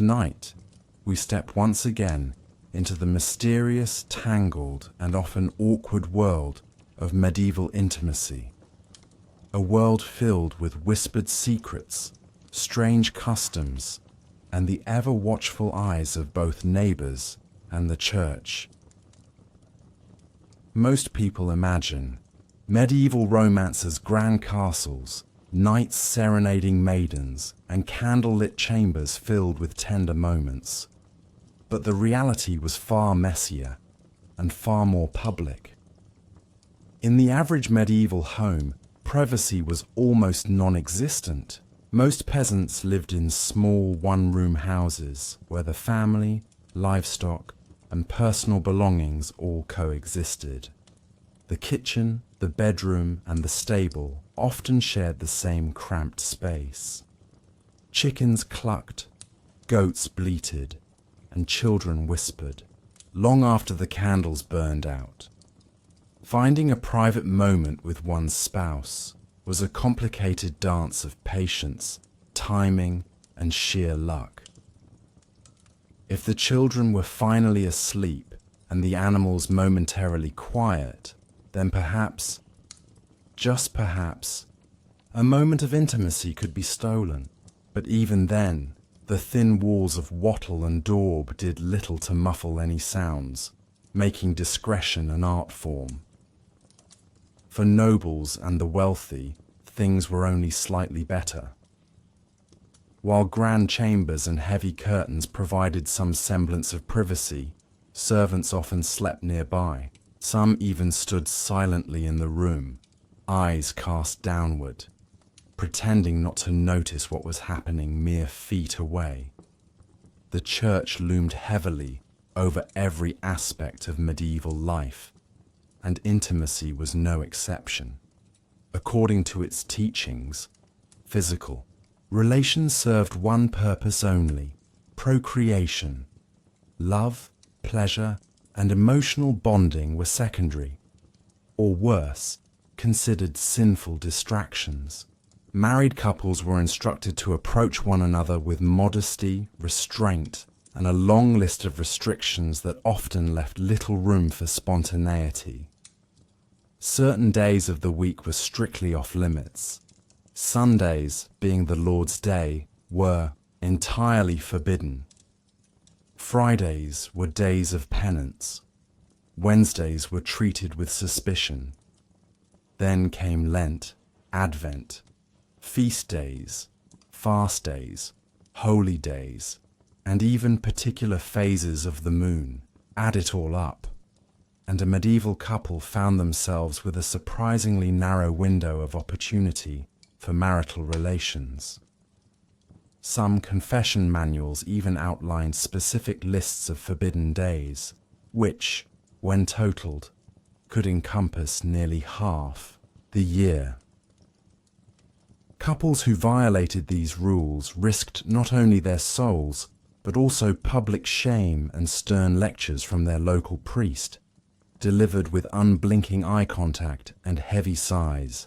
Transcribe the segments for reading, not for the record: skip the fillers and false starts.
Tonight, we step once again into the mysterious, tangled, and often awkward world of medieval intimacy. A world filled with whispered secrets, strange customs, and the ever-watchful eyes of both neighbors and the church. Most people imagine medieval romance as grand castles, knights serenading maidens, and candlelit chambers filled with tender moments. But the reality was far messier and far more public. In the average medieval home, privacy was almost non-existent. Most peasants lived in small one-room houses where the family, livestock, and personal belongings all coexisted. The kitchen, the bedroom, and the stable often shared the same cramped space. Chickens clucked, goats bleated, and children whispered, long after the candles burned out. Finding a private moment with one's spouse was a complicated dance of patience, timing, and sheer luck. If the children were finally asleep and the animals momentarily quiet, then perhaps, just perhaps, a moment of intimacy could be stolen. But even then, the thin walls of wattle and daub did little to muffle any sounds, making discretion an art form. For nobles and the wealthy, things were only slightly better. While grand chambers and heavy curtains provided some semblance of privacy, servants often slept nearby. Some even stood silently in the room, eyes cast downward, pretending not to notice what was happening mere feet away. The church loomed heavily over every aspect of medieval life, and intimacy was no exception. According to its teachings, physical relations served one purpose only: procreation. Love, pleasure, and emotional bonding were secondary, or worse, considered sinful distractions. Married couples were instructed to approach one another with modesty, restraint, and a long list of restrictions that often left little room for spontaneity. Certain days of the week were strictly off limits. Sundays, being the Lord's Day, were entirely forbidden. Fridays were days of penance. Wednesdays were treated with suspicion. Then came Lent, Advent, feast days, fast days, holy days, and even particular phases of the moon. Add it all up, and a medieval couple found themselves with a surprisingly narrow window of opportunity for marital relations. Some confession manuals even outlined specific lists of forbidden days, which, when totaled, could encompass nearly half the year. Couples who violated these rules risked not only their souls, but also public shame and stern lectures from their local priest, delivered with unblinking eye contact and heavy sighs.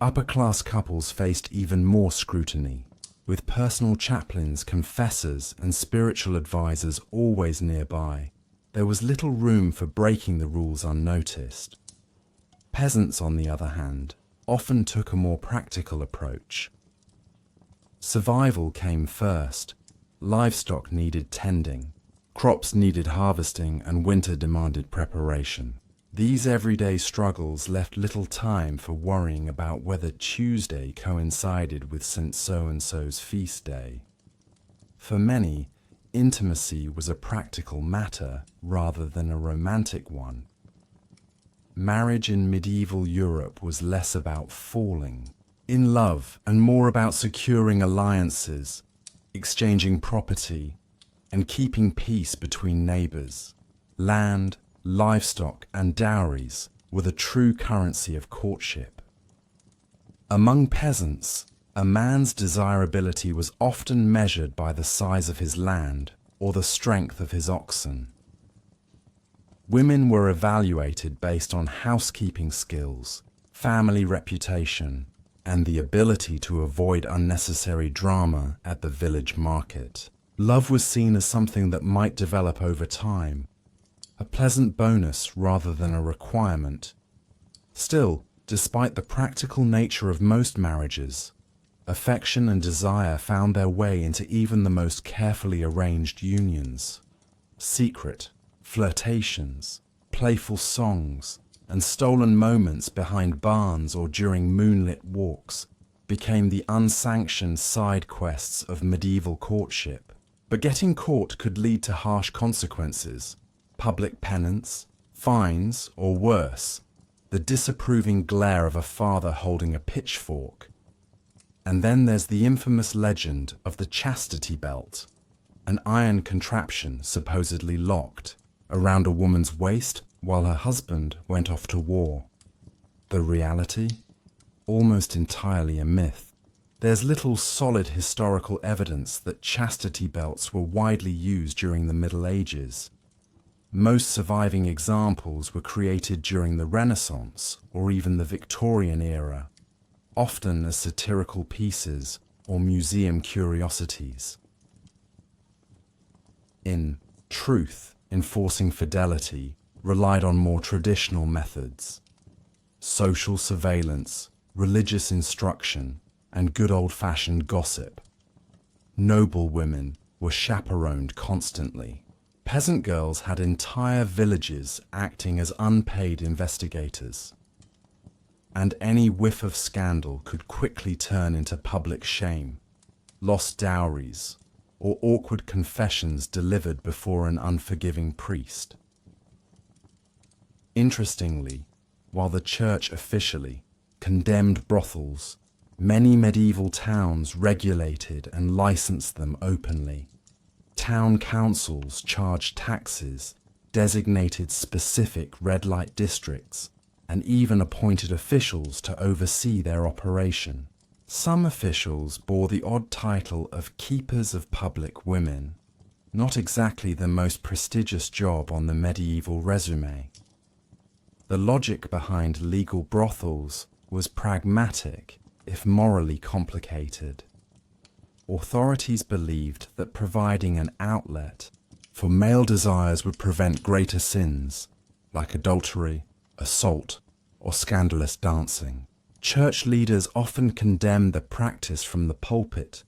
Upper-class couples faced even more scrutiny, with personal chaplains, confessors, and spiritual advisors always nearby. There was little room for breaking the rules unnoticed. Peasants, on the other hand, often took a more practical approach. Survival came first. Livestock needed tending, crops needed harvesting, and winter demanded preparation. These everyday struggles left little time for worrying about whether Tuesday coincided with St. So-and-so's feast day. For many, intimacy was a practical matter rather than a romantic one. Marriage in medieval Europe was less about falling in love and more about securing alliances, exchanging property, and keeping peace between neighbors. Land, livestock, and dowries were the true currency of courtship. Among peasants, a man's desirability was often measured by the size of his land or the strength of his oxen. Women were evaluated based on housekeeping skills, family reputation, and the ability to avoid unnecessary drama at the village market. Love was seen as something that might develop over time, a pleasant bonus rather than a requirement. Still, despite the practical nature of most marriages, affection and desire found their way into even the most carefully arranged unions. Secret, flirtations, playful songs, and stolen moments behind barns or during moonlit walks became the unsanctioned side quests of medieval courtship. But getting caught could lead to harsh consequences, public penance, fines, or worse, the disapproving glare of a father holding a pitchfork. And then there's the infamous legend of the chastity belt, an iron contraption supposedly locked around a woman's waist while her husband went off to war. The reality? Almost entirely a myth. There's little solid historical evidence that chastity belts were widely used during the Middle Ages. Most surviving examples were created during the Renaissance or even the Victorian era, often as satirical pieces or museum curiosities. In truth, enforcing fidelity relied on more traditional methods: social surveillance, religious instruction, and good old-fashioned gossip. Noble women were chaperoned constantly. Peasant girls had entire villages acting as unpaid investigators. And any whiff of scandal could quickly turn into public shame, lost dowries, or awkward confessions delivered before an unforgiving priest. Interestingly, while the church officially condemned brothels, many medieval towns regulated and licensed them openly. Town councils charged taxes, designated specific red light districts, and even appointed officials to oversee their operation. Some officials bore the odd title of keepers of public women, not exactly the most prestigious job on the medieval resume. The logic behind legal brothels was pragmatic, if morally complicated. Authorities believed that providing an outlet for male desires would prevent greater sins, like adultery, assault, or scandalous dancing. Church leaders often condemned the practice from the pulpit,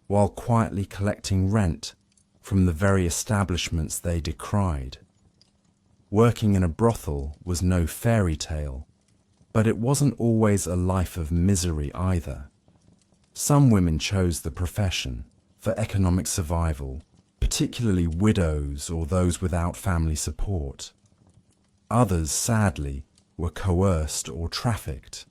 while quietly collecting rent from the very establishments they decried. Working in a brothel was no fairy tale, but it wasn't always a life of misery either. Some women chose the profession for economic survival, particularly widows or those without family support. Others, sadly, were coerced or trafficked,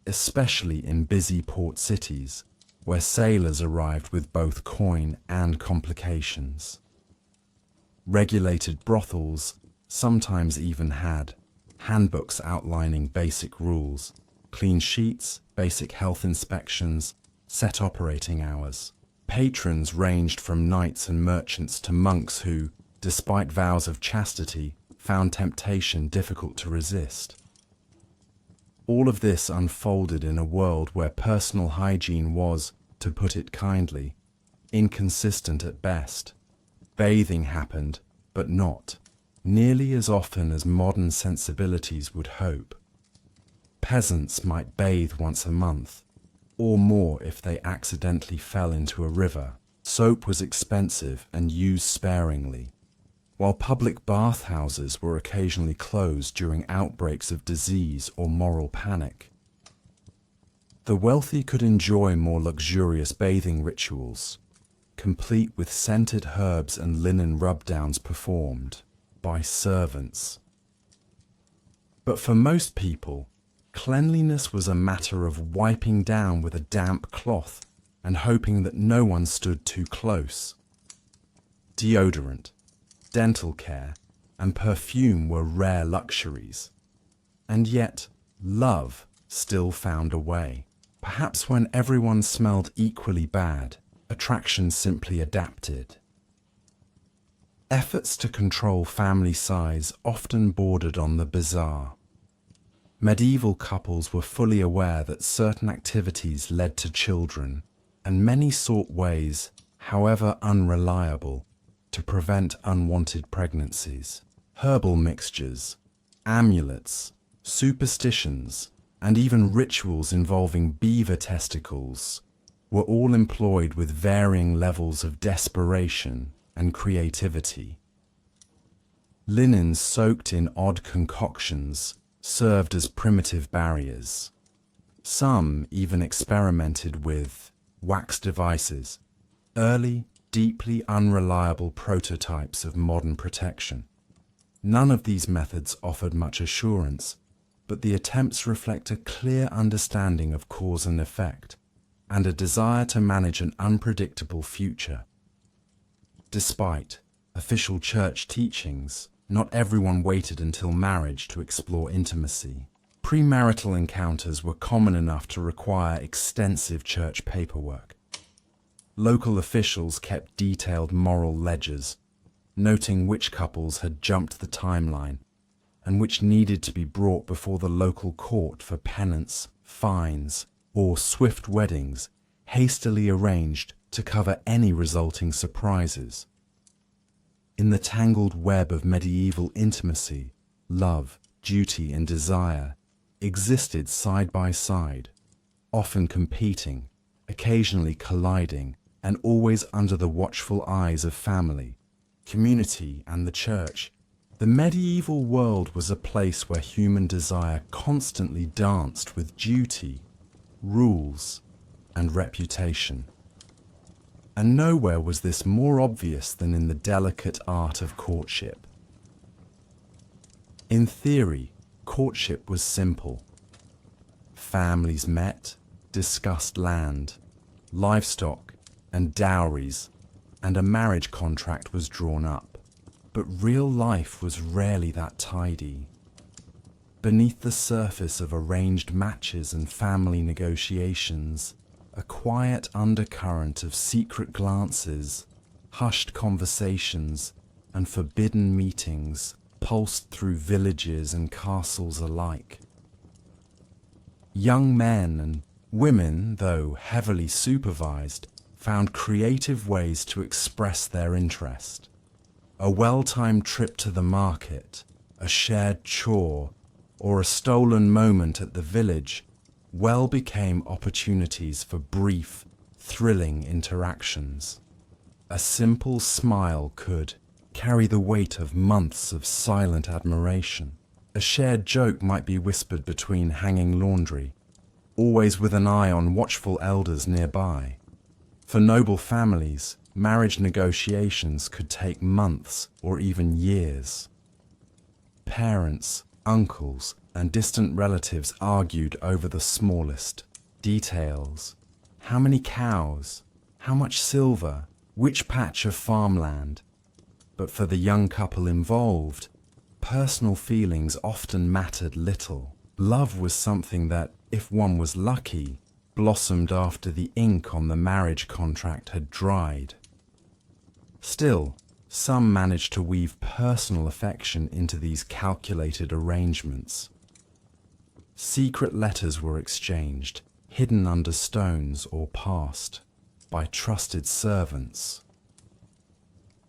especially in busy port cities, where sailors arrived with both coin and complications. Regulated brothels sometimes even had handbooks outlining basic rules, clean sheets, basic health inspections, set operating hours. Patrons ranged from knights and merchants to monks who, despite vows of chastity, found temptation difficult to resist. All of this unfolded in a world where personal hygiene was, to put it kindly, inconsistent at best. Bathing happened, but not nearly as often as modern sensibilities would hope. Peasants might bathe once a month, or more if they accidentally fell into a river. Soap was expensive and used sparingly, while public bathhouses were occasionally closed during outbreaks of disease or moral panic. The wealthy could enjoy more luxurious bathing rituals, complete with scented herbs and linen rub-downs performed by servants. But for most people, cleanliness was a matter of wiping down with a damp cloth and hoping that no one stood too close. Deodorant, dental care, and perfume were rare luxuries. And yet, love still found a way. Perhaps when everyone smelled equally bad, attraction simply adapted. Efforts to control family size often bordered on the bizarre. Medieval couples were fully aware that certain activities led to children, and many sought ways, however unreliable, to prevent unwanted pregnancies. Herbal mixtures, amulets, superstitions, and even rituals involving beaver testicles were all employed with varying levels of desperation and creativity. Linens soaked in odd concoctions served as primitive barriers. Some even experimented with wax devices, early, deeply unreliable prototypes of modern protection. None of these methods offered much assurance, but the attempts reflect a clear understanding of cause and effect, and a desire to manage an unpredictable future. Despite official church teachings, not everyone waited until marriage to explore intimacy. Premarital encounters were common enough to require extensive church paperwork. Local officials kept detailed moral ledgers, noting which couples had jumped the timeline and which needed to be brought before the local court for penance, fines, or swift weddings hastily arranged to cover any resulting surprises. In the tangled web of medieval intimacy, love, duty, and desire existed side by side, often competing, occasionally colliding, and always under the watchful eyes of family, community, and the church. The medieval world was a place where human desire constantly danced with duty, rules, and reputation. And nowhere was this more obvious than in the delicate art of courtship. In theory, courtship was simple. Families met, discussed land, livestock, and dowries, and a marriage contract was drawn up. But real life was rarely that tidy. Beneath the surface of arranged matches and family negotiations, a quiet undercurrent of secret glances, hushed conversations, and forbidden meetings pulsed through villages and castles alike. Young men and women, though heavily supervised, found creative ways to express their interest. A well-timed trip to the market, a shared chore, or a stolen moment at the village well became opportunities for brief, thrilling interactions. A simple smile could carry the weight of months of silent admiration. A shared joke might be whispered between hanging laundry, always with an eye on watchful elders nearby. For noble families, marriage negotiations could take months or even years. Parents, uncles, and distant relatives argued over the smallest details. How many cows? How much silver? Which patch of farmland? But for the young couple involved, personal feelings often mattered little. Love was something that, if one was lucky, blossomed after the ink on the marriage contract had dried. Still, some managed to weave personal affection into these calculated arrangements. Secret letters were exchanged, hidden under stones or passed, by trusted servants.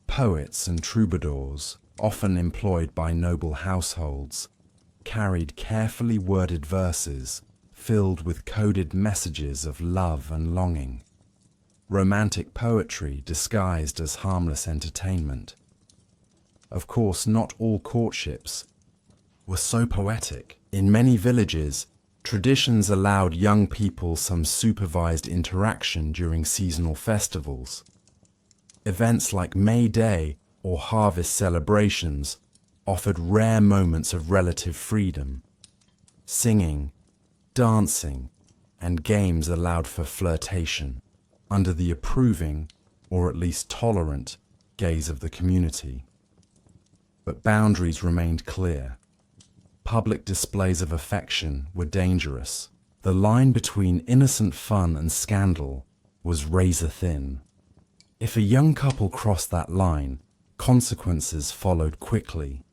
Poets and troubadours, often employed by noble households, carried carefully worded verses filled with coded messages of love and longing. Romantic poetry disguised as harmless entertainment. Of course, not all courtships were so poetic. In many villages, traditions allowed young people some supervised interaction during seasonal festivals. Events like May Day or harvest celebrations offered rare moments of relative freedom. Singing, dancing, and games allowed for flirtation, under the approving, or at least tolerant, gaze of the community. But boundaries remained clear. Public displays of affection were dangerous. The line between innocent fun and scandal was razor thin. If a young couple crossed that line, consequences followed quickly.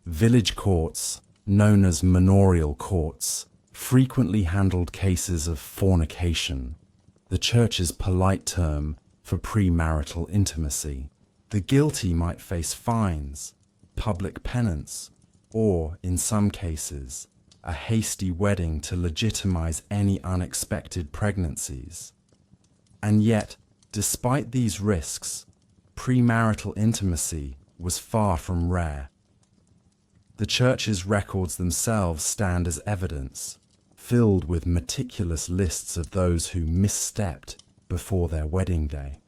Village courts, known as manorial courts, frequently handled cases of fornication, the church's polite term for premarital intimacy. The guilty might face fines, public penance, or, in some cases, a hasty wedding to legitimize any unexpected pregnancies. And yet, despite these risks, premarital intimacy was far from rare. The Church's records themselves stand as evidence, filled with meticulous lists of those who misstepped before their wedding day.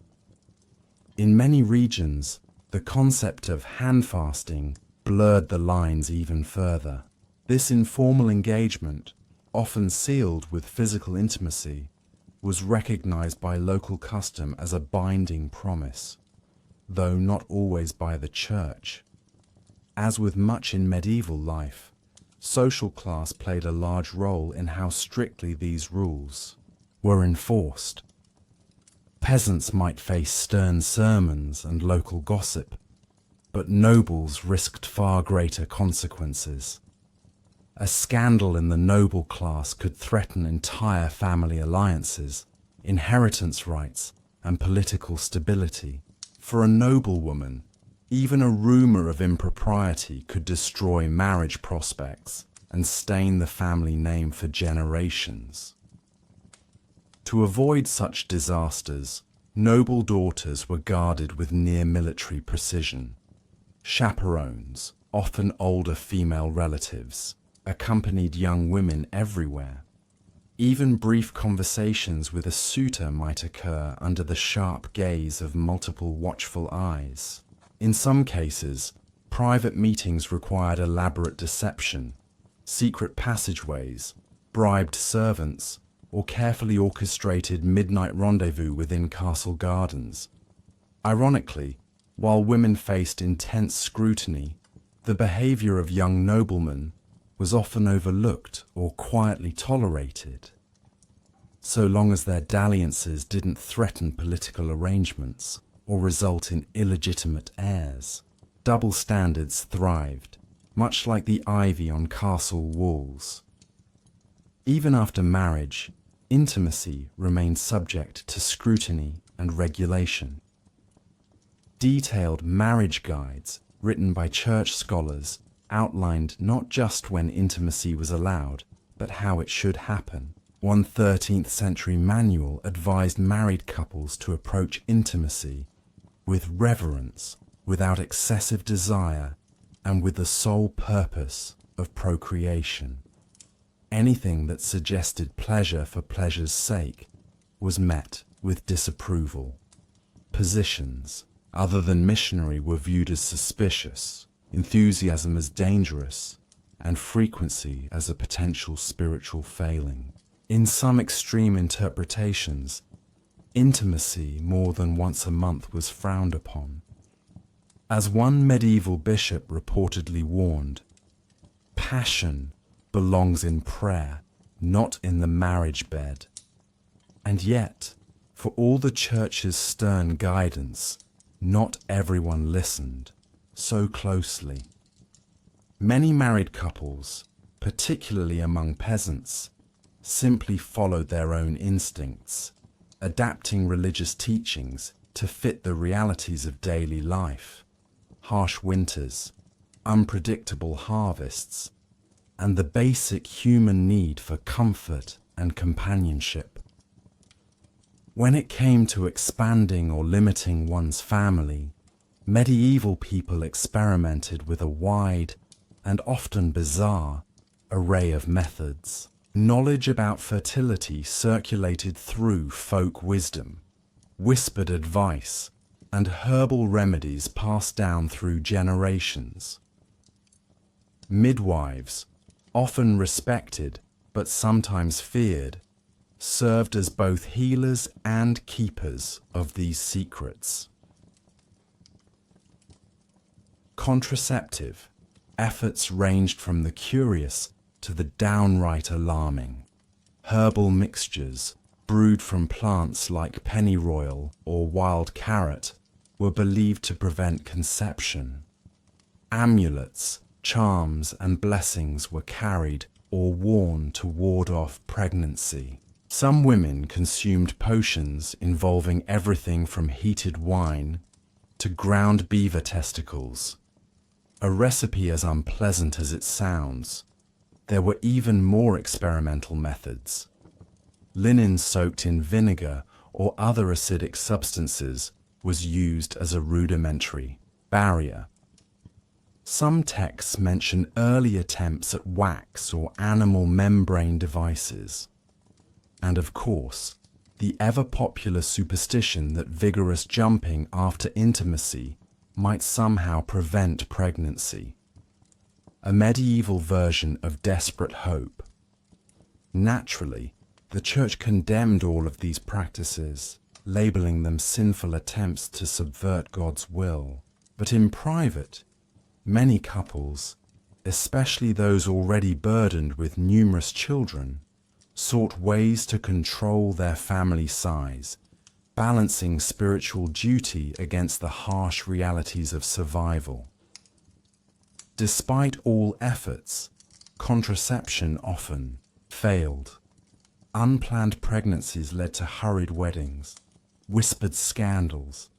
In many regions, the concept of hand-fasting blurred the lines even further. This informal engagement, often sealed with physical intimacy, was recognized by local custom as a binding promise, though not always by the Church. As with much in medieval life, social class played a large role in how strictly these rules were enforced. Peasants might face stern sermons and local gossip, but nobles risked far greater consequences. A scandal in the noble class could threaten entire family alliances, inheritance rights, and political stability. For a noblewoman, even a rumor of impropriety could destroy marriage prospects and stain the family name for generations. To avoid such disasters, noble daughters were guarded with near military precision. Chaperones, often older female relatives, accompanied young women everywhere. Even brief conversations with a suitor might occur under the sharp gaze of multiple watchful eyes. In some cases, private meetings required elaborate deception, secret passageways, bribed servants, or carefully orchestrated midnight rendezvous within castle gardens. Ironically, while women faced intense scrutiny, the behavior of young noblemen was often overlooked or quietly tolerated, so long as their dalliances didn't threaten political arrangements or result in illegitimate heirs. Double standards thrived, much like the ivy on castle walls. Even after marriage, intimacy remained subject to scrutiny and regulation. Detailed marriage guides written by church scholars outlined not just when intimacy was allowed, but how it should happen. One 13th century manual advised married couples to approach intimacy with reverence, without excessive desire, and with the sole purpose of procreation. Anything that suggested pleasure for pleasure's sake was met with disapproval. Positions other than missionary were viewed as suspicious, enthusiasm as dangerous, and frequency as a potential spiritual failing. In some extreme interpretations, intimacy more than once a month was frowned upon. As one medieval bishop reportedly warned, passion belongs in prayer, not in the marriage bed. And yet, for all the Church's stern guidance, not everyone listened so closely. Many married couples, particularly among peasants, simply followed their own instincts, adapting religious teachings to fit the realities of daily life, harsh winters, unpredictable harvests, and the basic human need for comfort and companionship. When it came to expanding or limiting one's family, medieval people experimented with a wide and often bizarre array of methods. Knowledge about fertility circulated through folk wisdom, whispered advice, and herbal remedies passed down through generations. Midwives, often respected but sometimes feared, served as both healers and keepers of these secrets. Contraceptive efforts ranged from the curious to the downright alarming. Herbal mixtures, brewed from plants like pennyroyal or wild carrot, were believed to prevent conception. Amulets, charms, and blessings were carried or worn to ward off pregnancy. Some women consumed potions involving everything from heated wine to ground beaver testicles, a recipe as unpleasant as it sounds. There were even more experimental methods. Linen soaked in vinegar or other acidic substances was used as a rudimentary barrier. Some texts mention early attempts at wax or animal membrane devices. And of course, the ever-popular superstition that vigorous jumping after intimacy might somehow prevent pregnancy. A medieval version of desperate hope. Naturally, the Church condemned all of these practices, labeling them sinful attempts to subvert God's will. But in private, many couples, especially those already burdened with numerous children, sought ways to control their family size, balancing spiritual duty against the harsh realities of survival. Despite all efforts, contraception often failed. Unplanned pregnancies led to hurried weddings, whispered scandals,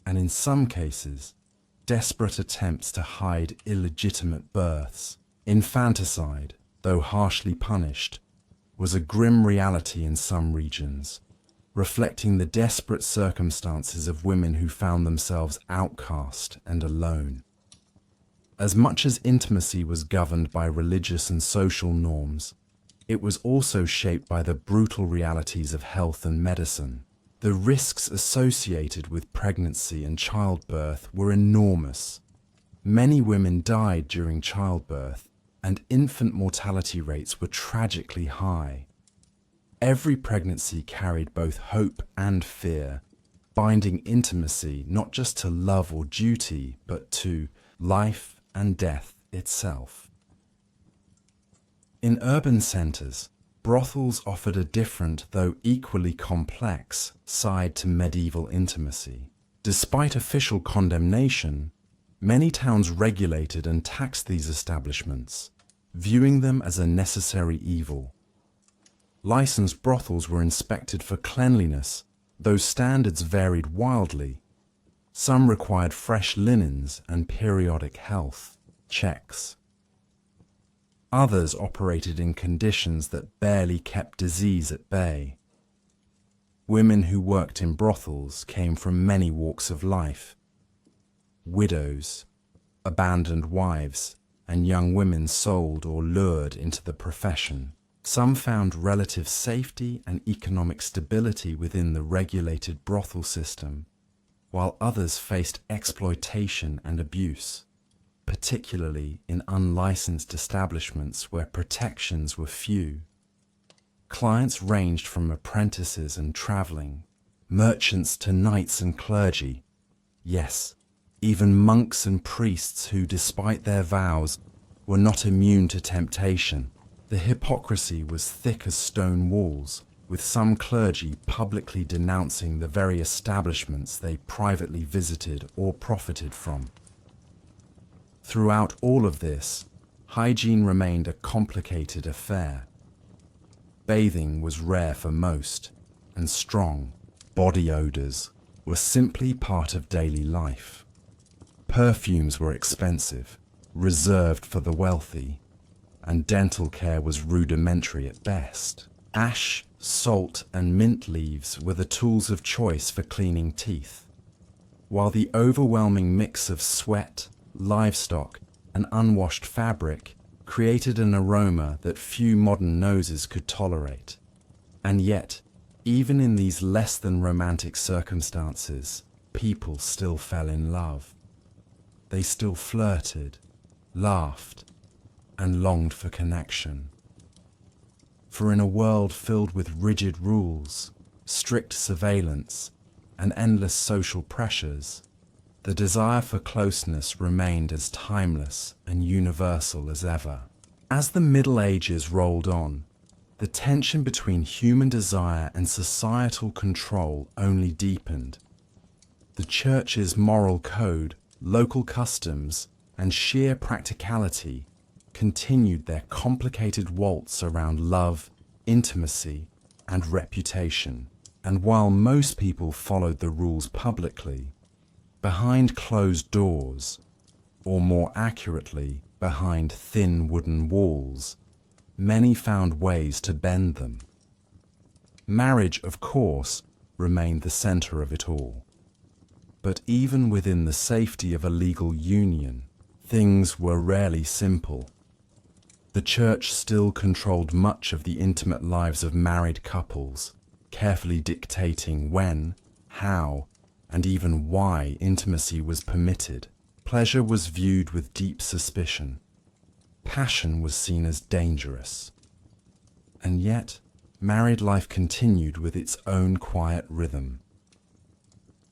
and in some cases, desperate attempts to hide illegitimate births. Infanticide, though harshly punished, was a grim reality in some regions, reflecting the desperate circumstances of women who found themselves outcast and alone. As much as intimacy was governed by religious and social norms, it was also shaped by the brutal realities of health and medicine. The risks associated with pregnancy and childbirth were enormous. Many women died during childbirth, and infant mortality rates were tragically high. Every pregnancy carried both hope and fear, binding intimacy not just to love or duty, but to life and death itself. In urban centres, brothels offered a different, though equally complex, side to medieval intimacy. Despite official condemnation, many towns regulated and taxed these establishments, viewing them as a necessary evil. Licensed brothels were inspected for cleanliness, though standards varied wildly. Some required fresh linens and periodic health checks. Others operated in conditions that barely kept disease at bay. Women who worked in brothels came from many walks of life. Widows, abandoned wives, and young women sold or lured into the profession. Some found relative safety and economic stability within the regulated brothel system, while others faced exploitation and abuse, particularly in unlicensed establishments where protections were few. Clients ranged from apprentices and travelling, merchants to knights and clergy. Yes, even monks and priests who, despite their vows, were not immune to temptation. The hypocrisy was thick as stone walls, with some clergy publicly denouncing the very establishments they privately visited or profited from. Throughout all of this, hygiene remained a complicated affair. Bathing was rare for most, and strong body odors were simply part of daily life. Perfumes were expensive, reserved for the wealthy, and dental care was rudimentary at best. Ash, salt, and mint leaves were the tools of choice for cleaning teeth, while the overwhelming mix of sweat, livestock, and unwashed fabric created an aroma that few modern noses could tolerate. And yet, even in these less than romantic circumstances, people still fell in love. They still flirted, laughed, and longed for connection. For in a world filled with rigid rules, strict surveillance, and endless social pressures, the desire for closeness remained as timeless and universal as ever. As the Middle Ages rolled on, the tension between human desire and societal control only deepened. The Church's moral code, local customs, and sheer practicality continued their complicated waltz around love, intimacy, and reputation. And while most people followed the rules publicly, behind closed doors, or more accurately, behind thin wooden walls, many found ways to bend them. Marriage, of course, remained the center of it all. But even within the safety of a legal union, things were rarely simple. The church still controlled much of the intimate lives of married couples, carefully dictating when, how, and even why intimacy was permitted. Pleasure was viewed with deep suspicion. Passion was seen as dangerous. And yet, married life continued with its own quiet rhythm.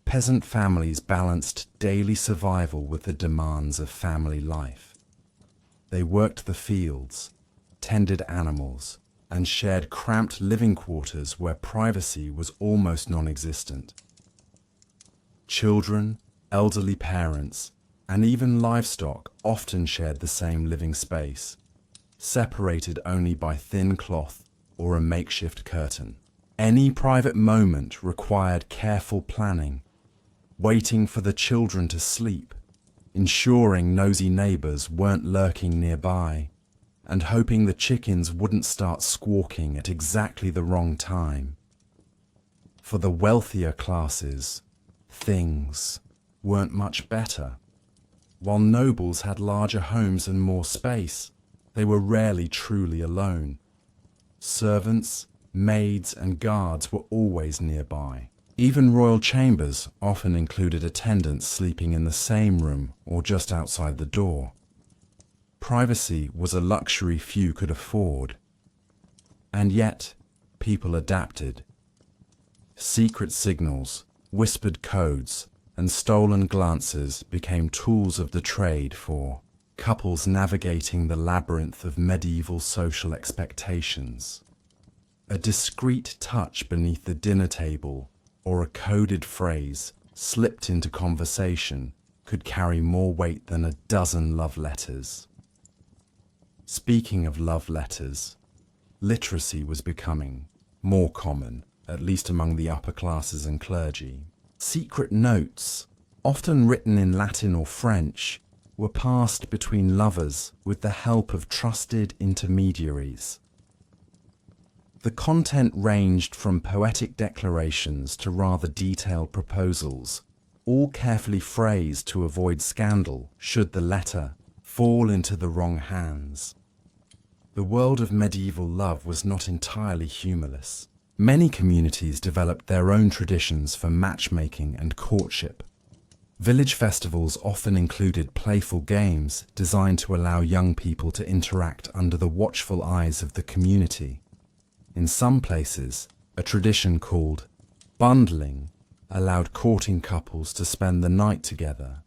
Peasant families balanced daily survival with the demands of family life. They worked the fields, tended animals, and shared cramped living quarters where privacy was almost non-existent. Children, elderly parents, and even livestock often shared the same living space, separated only by thin cloth or a makeshift curtain. Any private moment required careful planning, waiting for the children to sleep, ensuring nosy neighbors weren't lurking nearby, and hoping the chickens wouldn't start squawking at exactly the wrong time. For the wealthier classes, things weren't much better. While nobles had larger homes and more space, they were rarely truly alone. Servants, maids, and guards were always nearby. Even royal chambers often included attendants sleeping in the same room or just outside the door. Privacy was a luxury few could afford. And yet, people adapted. Secret signals, whispered codes, and stolen glances became tools of the trade for couples navigating the labyrinth of medieval social expectations. A discreet touch beneath the dinner table or a coded phrase slipped into conversation could carry more weight than a dozen love letters. Speaking of love letters, literacy was becoming more common, at least among the upper classes and clergy. Secret notes, often written in Latin or French, were passed between lovers with the help of trusted intermediaries. The content ranged from poetic declarations to rather detailed proposals, all carefully phrased to avoid scandal should the letter fall into the wrong hands. The world of medieval love was not entirely humorless. Many communities developed their own traditions for matchmaking and courtship. Village festivals often included playful games designed to allow young people to interact under the watchful eyes of the community. In some places, a tradition called bundling allowed courting couples to spend the night together,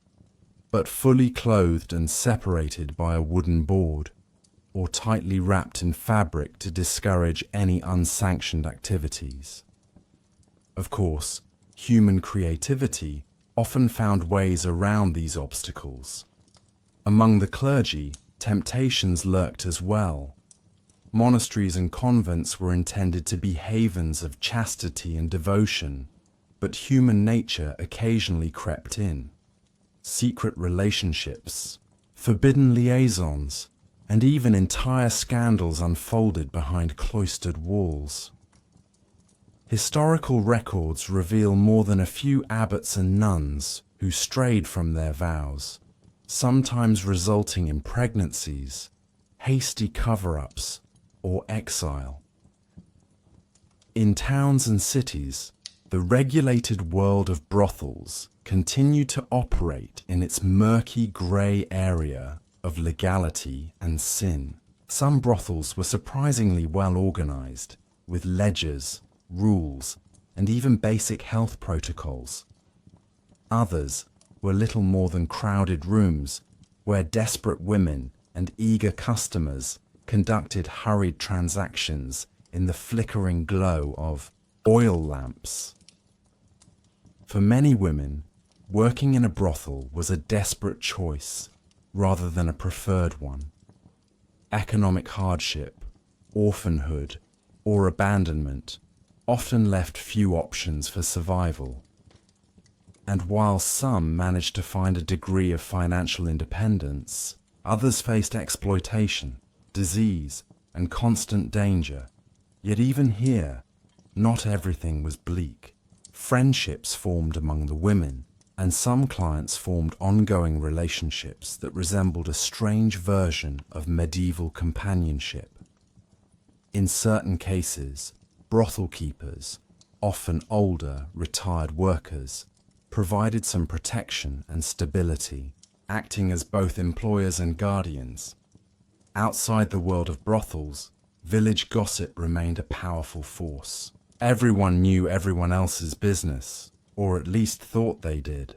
but fully clothed and separated by a wooden board, or tightly wrapped in fabric to discourage any unsanctioned activities. Of course, human creativity often found ways around these obstacles. Among the clergy, temptations lurked as well. Monasteries and convents were intended to be havens of chastity and devotion, but human nature occasionally crept in. Secret relationships, forbidden liaisons, and even entire scandals unfolded behind cloistered walls. Historical records reveal more than a few abbots and nuns who strayed from their vows, sometimes resulting in pregnancies, hasty cover-ups, or exile. In towns and cities, the regulated world of brothels continued to operate in its murky grey area of legality and sin. Some brothels were surprisingly well organized, with ledgers, rules, and even basic health protocols. Others were little more than crowded rooms where desperate women and eager customers conducted hurried transactions in the flickering glow of oil lamps. For many women, working in a brothel was a desperate choice rather than a preferred one. Economic hardship, orphanhood, or abandonment often left few options for survival. And while some managed to find a degree of financial independence, others faced exploitation, disease, and constant danger. Yet even here, not everything was bleak. Friendships formed among the women, and some clients formed ongoing relationships that resembled a strange version of medieval companionship. In certain cases, brothel keepers, often older, retired workers, provided some protection and stability, acting as both employers and guardians. Outside the world of brothels, village gossip remained a powerful force. Everyone knew everyone else's business, or at least thought they did.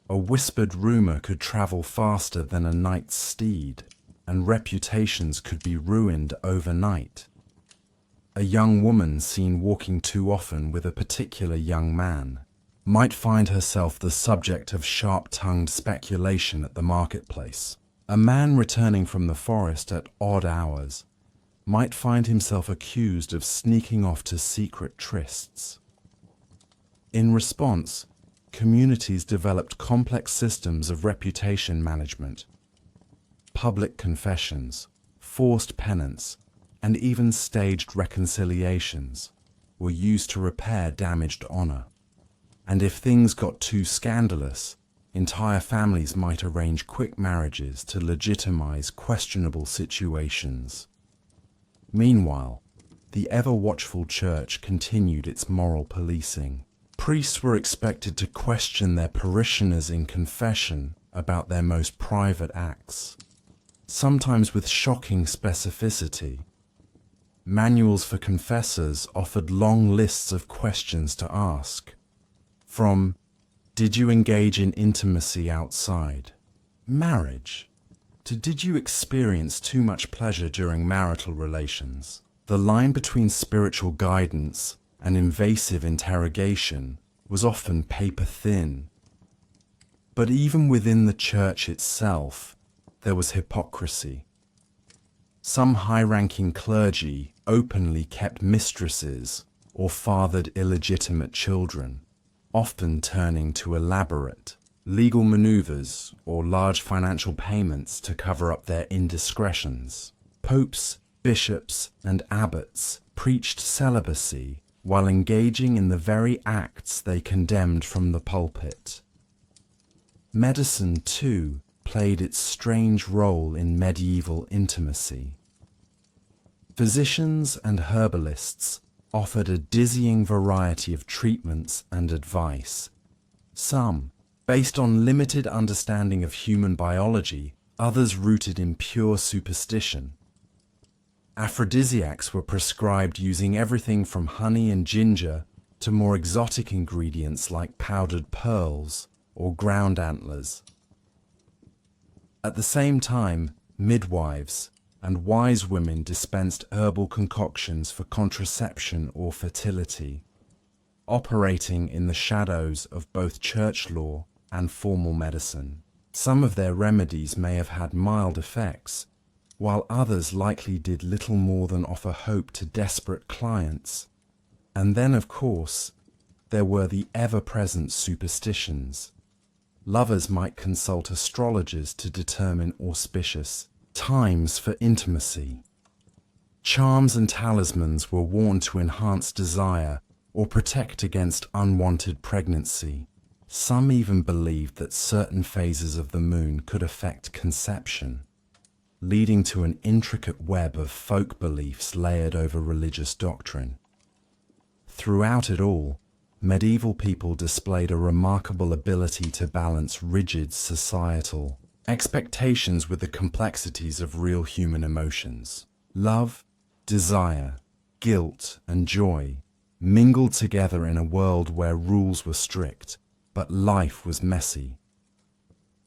A whispered rumor could travel faster than a knight's steed, and reputations could be ruined overnight. A young woman seen walking too often with a particular young man might find herself the subject of sharp-tongued speculation at the marketplace. A man returning from the forest at odd hours might find himself accused of sneaking off to secret trysts. In response, communities developed complex systems of reputation management. Public confessions, forced penance, and even staged reconciliations were used to repair damaged honor. And if things got too scandalous, entire families might arrange quick marriages to legitimize questionable situations. Meanwhile, the ever-watchful church continued its moral policing. Priests were expected to question their parishioners in confession about their most private acts, sometimes with shocking specificity. Manuals for confessors offered long lists of questions to ask, from "Did you engage in intimacy outside marriage?" to "Did you experience too much pleasure during marital relations?" The line between spiritual guidance and invasive interrogation was often paper-thin. But even within the church itself, there was hypocrisy. Some high-ranking clergy openly kept mistresses or fathered illegitimate children, often turning to elaborate legal maneuvers or large financial payments to cover up their indiscretions. Popes, bishops, and abbots preached celibacy while engaging in the very acts they condemned from the pulpit. Medicine, too, played its strange role in medieval intimacy. Physicians and herbalists offered a dizzying variety of treatments and advice, some based on limited understanding of human biology, others rooted in pure superstition. Aphrodisiacs were prescribed using everything from honey and ginger to more exotic ingredients like powdered pearls or ground antlers. At the same time, midwives and wise women dispensed herbal concoctions for contraception or fertility, operating in the shadows of both church law and formal medicine. Some of their remedies may have had mild effects, while others likely did little more than offer hope to desperate clients. And then, of course, there were the ever-present superstitions. Lovers might consult astrologers to determine auspicious times for intimacy. Charms and talismans were worn to enhance desire or protect against unwanted pregnancy. Some even believed that certain phases of the moon could affect conception, leading to an intricate web of folk beliefs layered over religious doctrine. Throughout it all, medieval people displayed a remarkable ability to balance rigid societal expectations with the complexities of real human emotions. Love, desire, guilt, and joy mingled together in a world where rules were strict, but life was messy.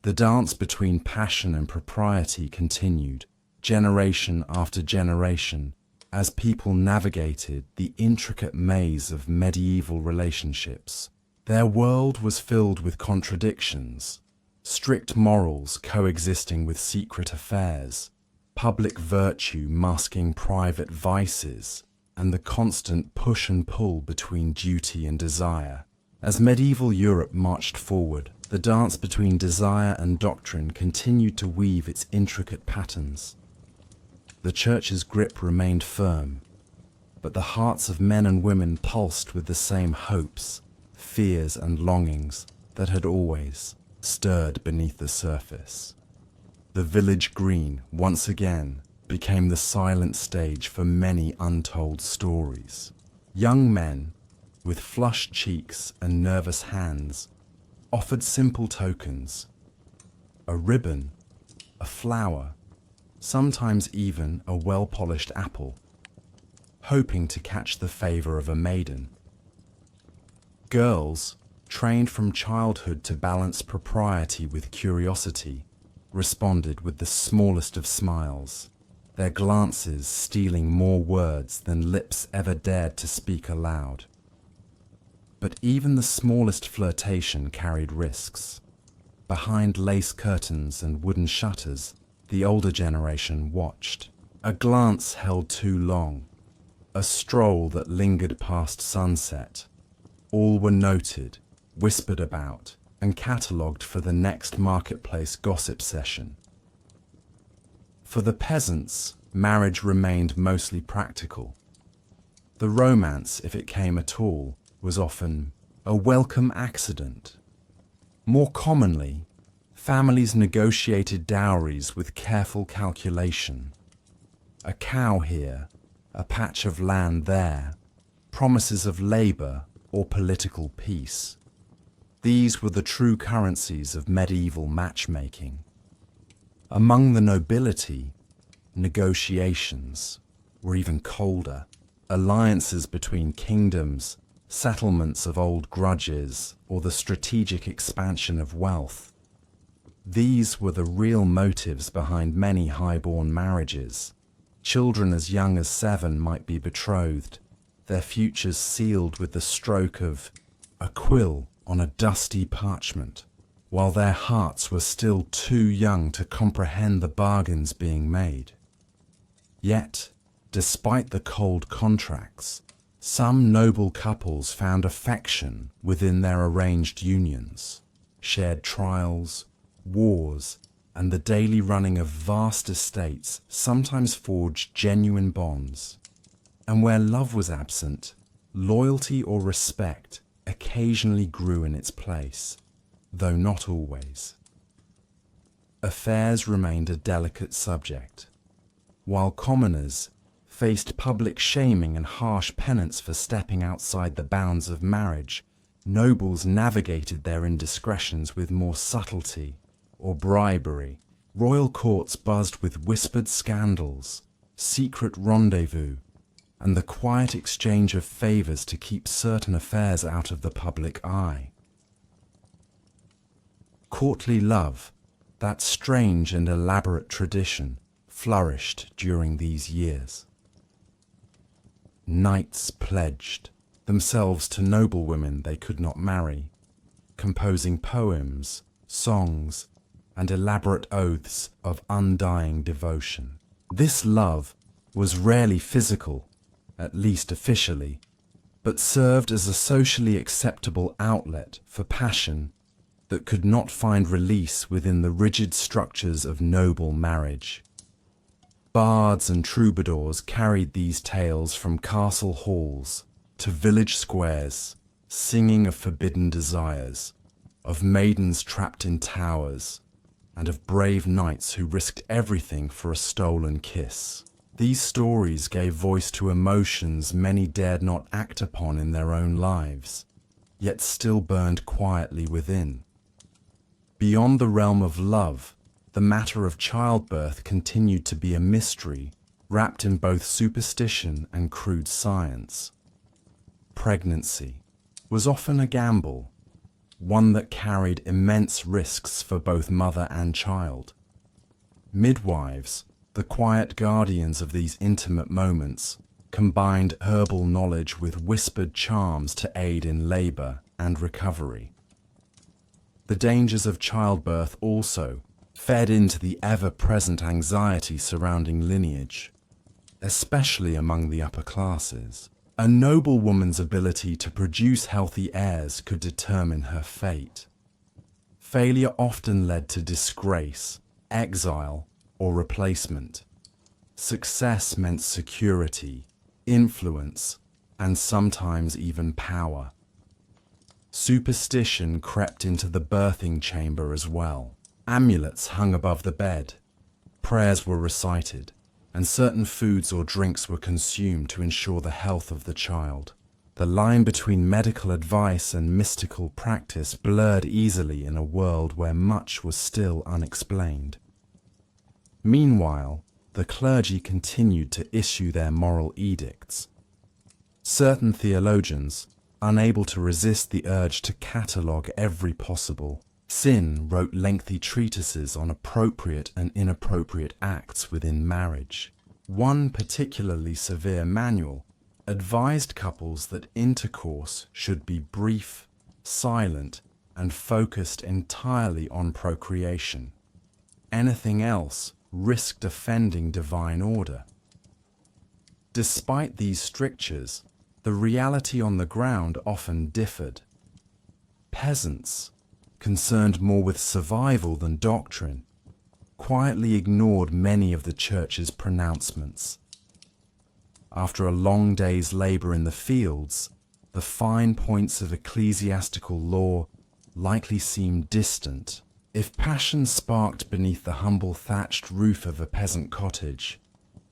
The dance between passion and propriety continued, generation after generation, as people navigated the intricate maze of medieval relationships. Their world was filled with contradictions, strict morals coexisting with secret affairs, public virtue masking private vices, and the constant push and pull between duty and desire. As medieval Europe marched forward, the dance between desire and doctrine continued to weave its intricate patterns. The Church's grip remained firm, but the hearts of men and women pulsed with the same hopes, fears and longings that had always stirred beneath the surface. The village green, once again, became the silent stage for many untold stories. Young men, with flushed cheeks and nervous hands, offered simple tokens: a ribbon, a flower, sometimes even a well-polished apple, hoping to catch the favor of a maiden. Girls, trained from childhood to balance propriety with curiosity, responded with the smallest of smiles, their glances stealing more words than lips ever dared to speak aloud. But even the smallest flirtation carried risks. Behind lace curtains and wooden shutters, the older generation watched. A glance held too long, a stroll that lingered past sunset. All were noted, whispered about, and catalogued for the next marketplace gossip session. For the peasants, marriage remained mostly practical. The romance, if it came at all, was often a welcome accident. More commonly, families negotiated dowries with careful calculation. A cow here, a patch of land there, promises of labor or political peace. These were the true currencies of medieval matchmaking. Among the nobility, negotiations were even colder. Alliances between kingdoms, settlements of old grudges, or the strategic expansion of wealth. These were the real motives behind many high-born marriages. Children as young as 7 might be betrothed, their futures sealed with the stroke of a quill on a dusty parchment, while their hearts were still too young to comprehend the bargains being made. Yet, despite the cold contracts, some noble couples found affection within their arranged unions. Shared trials, wars, and the daily running of vast estates sometimes forged genuine bonds. And where love was absent, loyalty or respect occasionally grew in its place, though not always. Affairs remained a delicate subject. While commoners faced public shaming and harsh penance for stepping outside the bounds of marriage, nobles navigated their indiscretions with more subtlety or bribery. Royal courts buzzed with whispered scandals, secret rendezvous, and the quiet exchange of favors to keep certain affairs out of the public eye. Courtly love, that strange and elaborate tradition, flourished during these years. Knights pledged themselves to noblewomen they could not marry, composing poems, songs, and elaborate oaths of undying devotion. This love was rarely physical, at least officially, but served as a socially acceptable outlet for passion that could not find release within the rigid structures of noble marriage. Bards and troubadours carried these tales from castle halls to village squares, singing of forbidden desires, of maidens trapped in towers, and of brave knights who risked everything for a stolen kiss. These stories gave voice to emotions many dared not act upon in their own lives, yet still burned quietly within. Beyond the realm of love, the matter of childbirth continued to be a mystery, wrapped in both superstition and crude science. Pregnancy was often a gamble, one that carried immense risks for both mother and child. Midwives, the quiet guardians of these intimate moments, combined herbal knowledge with whispered charms to aid in labor and recovery. The dangers of childbirth also fed into the ever-present anxiety surrounding lineage. especially among the upper classes. A noblewoman's ability to produce healthy heirs could determine her fate. Failure often led to disgrace, exile, or replacement. Success meant security, influence, and sometimes even power. Superstition crept into the birthing chamber as well. Amulets hung above the bed, prayers were recited, and certain foods or drinks were consumed to ensure the health of the child. The line between medical advice and mystical practice blurred easily in a world where much was still unexplained. Meanwhile, the clergy continued to issue their moral edicts. Certain theologians, unable to resist the urge to catalogue every possible sin, wrote lengthy treatises on appropriate and inappropriate acts within marriage. One particularly severe manual advised couples that intercourse should be brief, silent, and focused entirely on procreation. Anything else risked offending divine order. Despite these strictures, the reality on the ground often differed. Peasants, concerned more with survival than doctrine, quietly ignored many of the church's pronouncements. After a long day's labor in the fields, the fine points of ecclesiastical law likely seemed distant. If passion sparked beneath the humble thatched roof of a peasant cottage,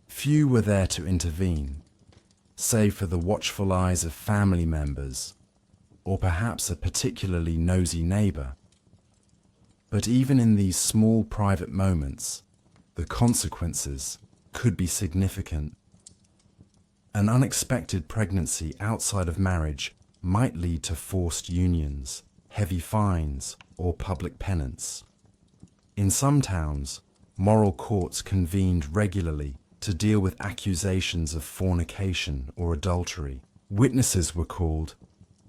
few were there to intervene, save for the watchful eyes of family members, or perhaps a particularly nosy neighbor. But even in these small private moments, the consequences could be significant. An unexpected pregnancy outside of marriage might lead to forced unions, heavy fines, or public penance. In some towns, moral courts convened regularly to deal with accusations of fornication or adultery. Witnesses were called,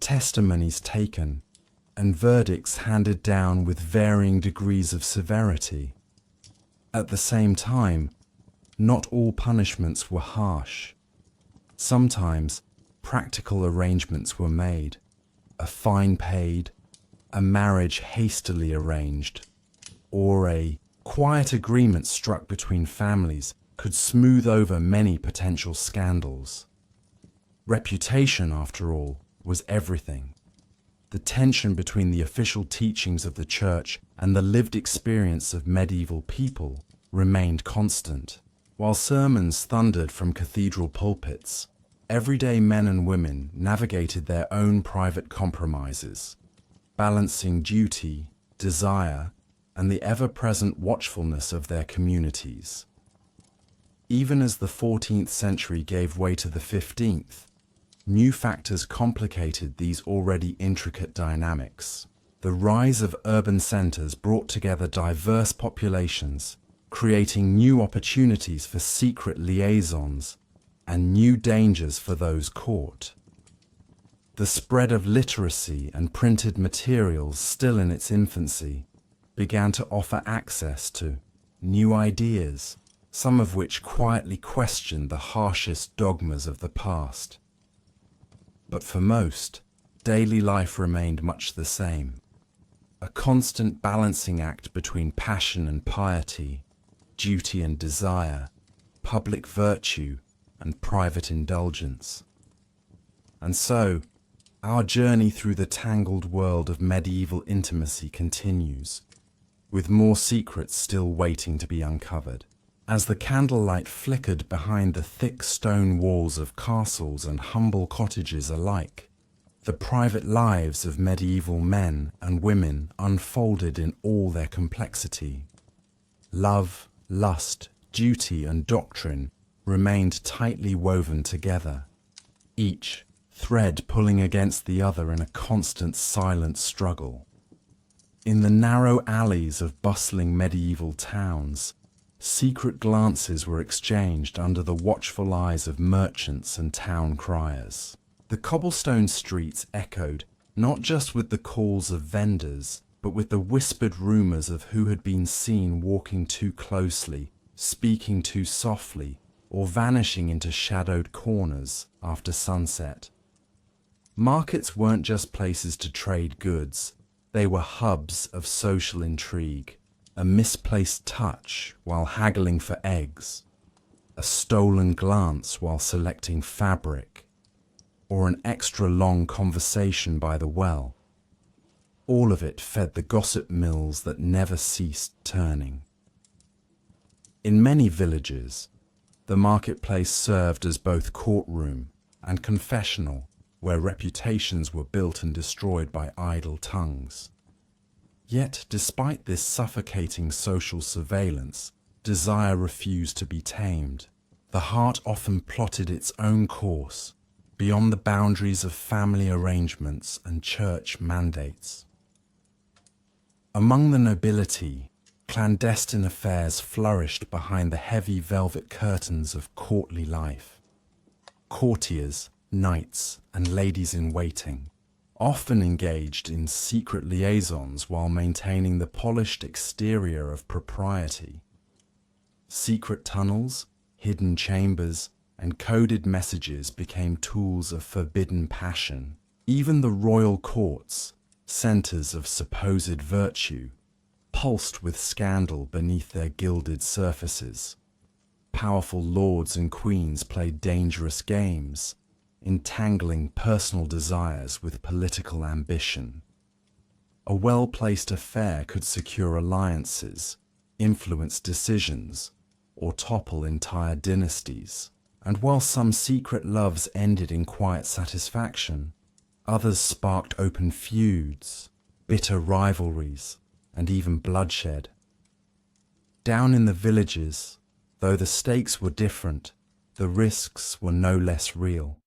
testimonies taken, and verdicts handed down with varying degrees of severity. At the same time, not all punishments were harsh. Sometimes practical arrangements were made, a fine paid, a marriage hastily arranged, or a quiet agreement struck between families could smooth over many potential scandals. Reputation, after all, was everything. The tension between the official teachings of the church and the lived experience of medieval people remained constant. While sermons thundered from cathedral pulpits, everyday men and women navigated their own private compromises, balancing duty, desire, and the ever-present watchfulness of their communities. Even as the 14th century gave way to the 15th, new factors complicated these already intricate dynamics. The rise of urban centers brought together diverse populations, creating new opportunities for secret liaisons and new dangers for those caught. The spread of literacy and printed materials still in its infancy began to offer access to new ideas, some of which quietly questioned the harshest dogmas of the past. But for most, daily life remained much the same, a constant balancing act between passion and piety, duty and desire, public virtue and private indulgence. And so, our journey through the tangled world of medieval intimacy continues, with more secrets still waiting to be uncovered. As the candlelight flickered behind the thick stone walls of castles and humble cottages alike, the private lives of medieval men and women unfolded in all their complexity. Love, lust, duty, and doctrine remained tightly woven together, each thread pulling against the other in a constant silent struggle. In the narrow alleys of bustling medieval towns, secret glances were exchanged under the watchful eyes of merchants and town criers. The cobblestone streets echoed not just with the calls of vendors, but with the whispered rumors of who had been seen walking too closely, speaking too softly, or vanishing into shadowed corners after sunset. Markets weren't just places to trade goods, they were hubs of social intrigue, a misplaced touch while haggling for eggs, a stolen glance while selecting fabric, or an extra long conversation by the well. All of it fed the gossip mills that never ceased turning. In many villages, the marketplace served as both courtroom and confessional, where reputations were built and destroyed by idle tongues. Yet, despite this suffocating social surveillance, desire refused to be tamed. The heart often plotted its own course, beyond the boundaries of family arrangements and church mandates. Among the nobility, clandestine affairs flourished behind the heavy velvet curtains of courtly life. Courtiers, knights, and ladies-in-waiting often engaged in secret liaisons while maintaining the polished exterior of propriety. Secret tunnels, hidden chambers, and coded messages became tools of forbidden passion. Even the royal courts, centers of supposed virtue, pulsed with scandal beneath their gilded surfaces. Powerful lords and queens played dangerous games, entangling personal desires with political ambition. A well-placed affair could secure alliances, influence decisions, or topple entire dynasties. And while some secret loves ended in quiet satisfaction, others sparked open feuds, bitter rivalries, and even bloodshed. Down in the villages, though the stakes were different, the risks were no less real.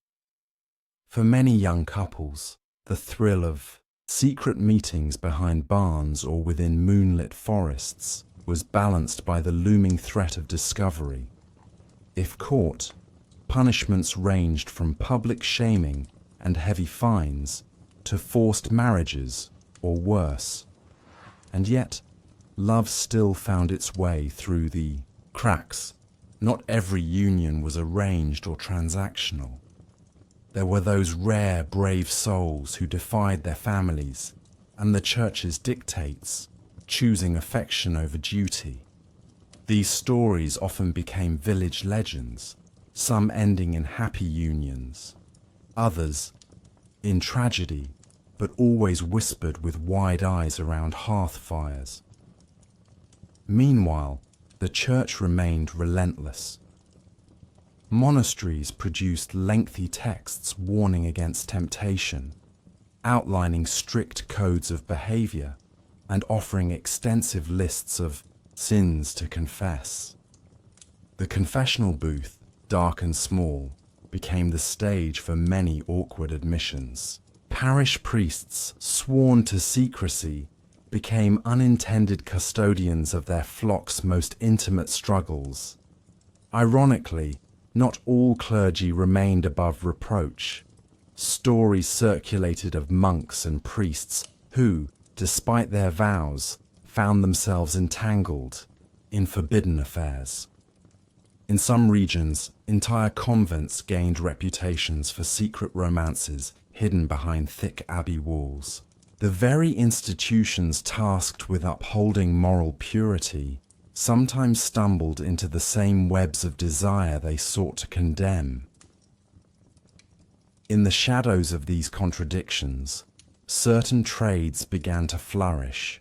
For many young couples, the thrill of secret meetings behind barns or within moonlit forests was balanced by the looming threat of discovery. If caught, punishments ranged from public shaming and heavy fines to forced marriages or worse. And yet, love still found its way through the cracks. Not every union was arranged or transactional. There were those rare, brave souls who defied their families and the church's dictates, choosing affection over duty. These stories often became village legends, some ending in happy unions, others in tragedy, but always whispered with wide eyes around hearth fires. Meanwhile, the church remained relentless. Monasteries produced lengthy texts warning against temptation, outlining strict codes of behavior and offering extensive lists of sins to confess. The confessional booth, dark and small, became the stage for many awkward admissions. Parish priests, sworn to secrecy, became unintended custodians of their flock's most intimate struggles. Ironically, not all clergy remained above reproach. Stories circulated of monks and priests who, despite their vows, found themselves entangled in forbidden affairs. In some regions, entire convents gained reputations for secret romances hidden behind thick abbey walls. The very institutions tasked with upholding moral purity sometimes stumbled into the same webs of desire they sought to condemn. In the shadows of these contradictions, certain trades began to flourish.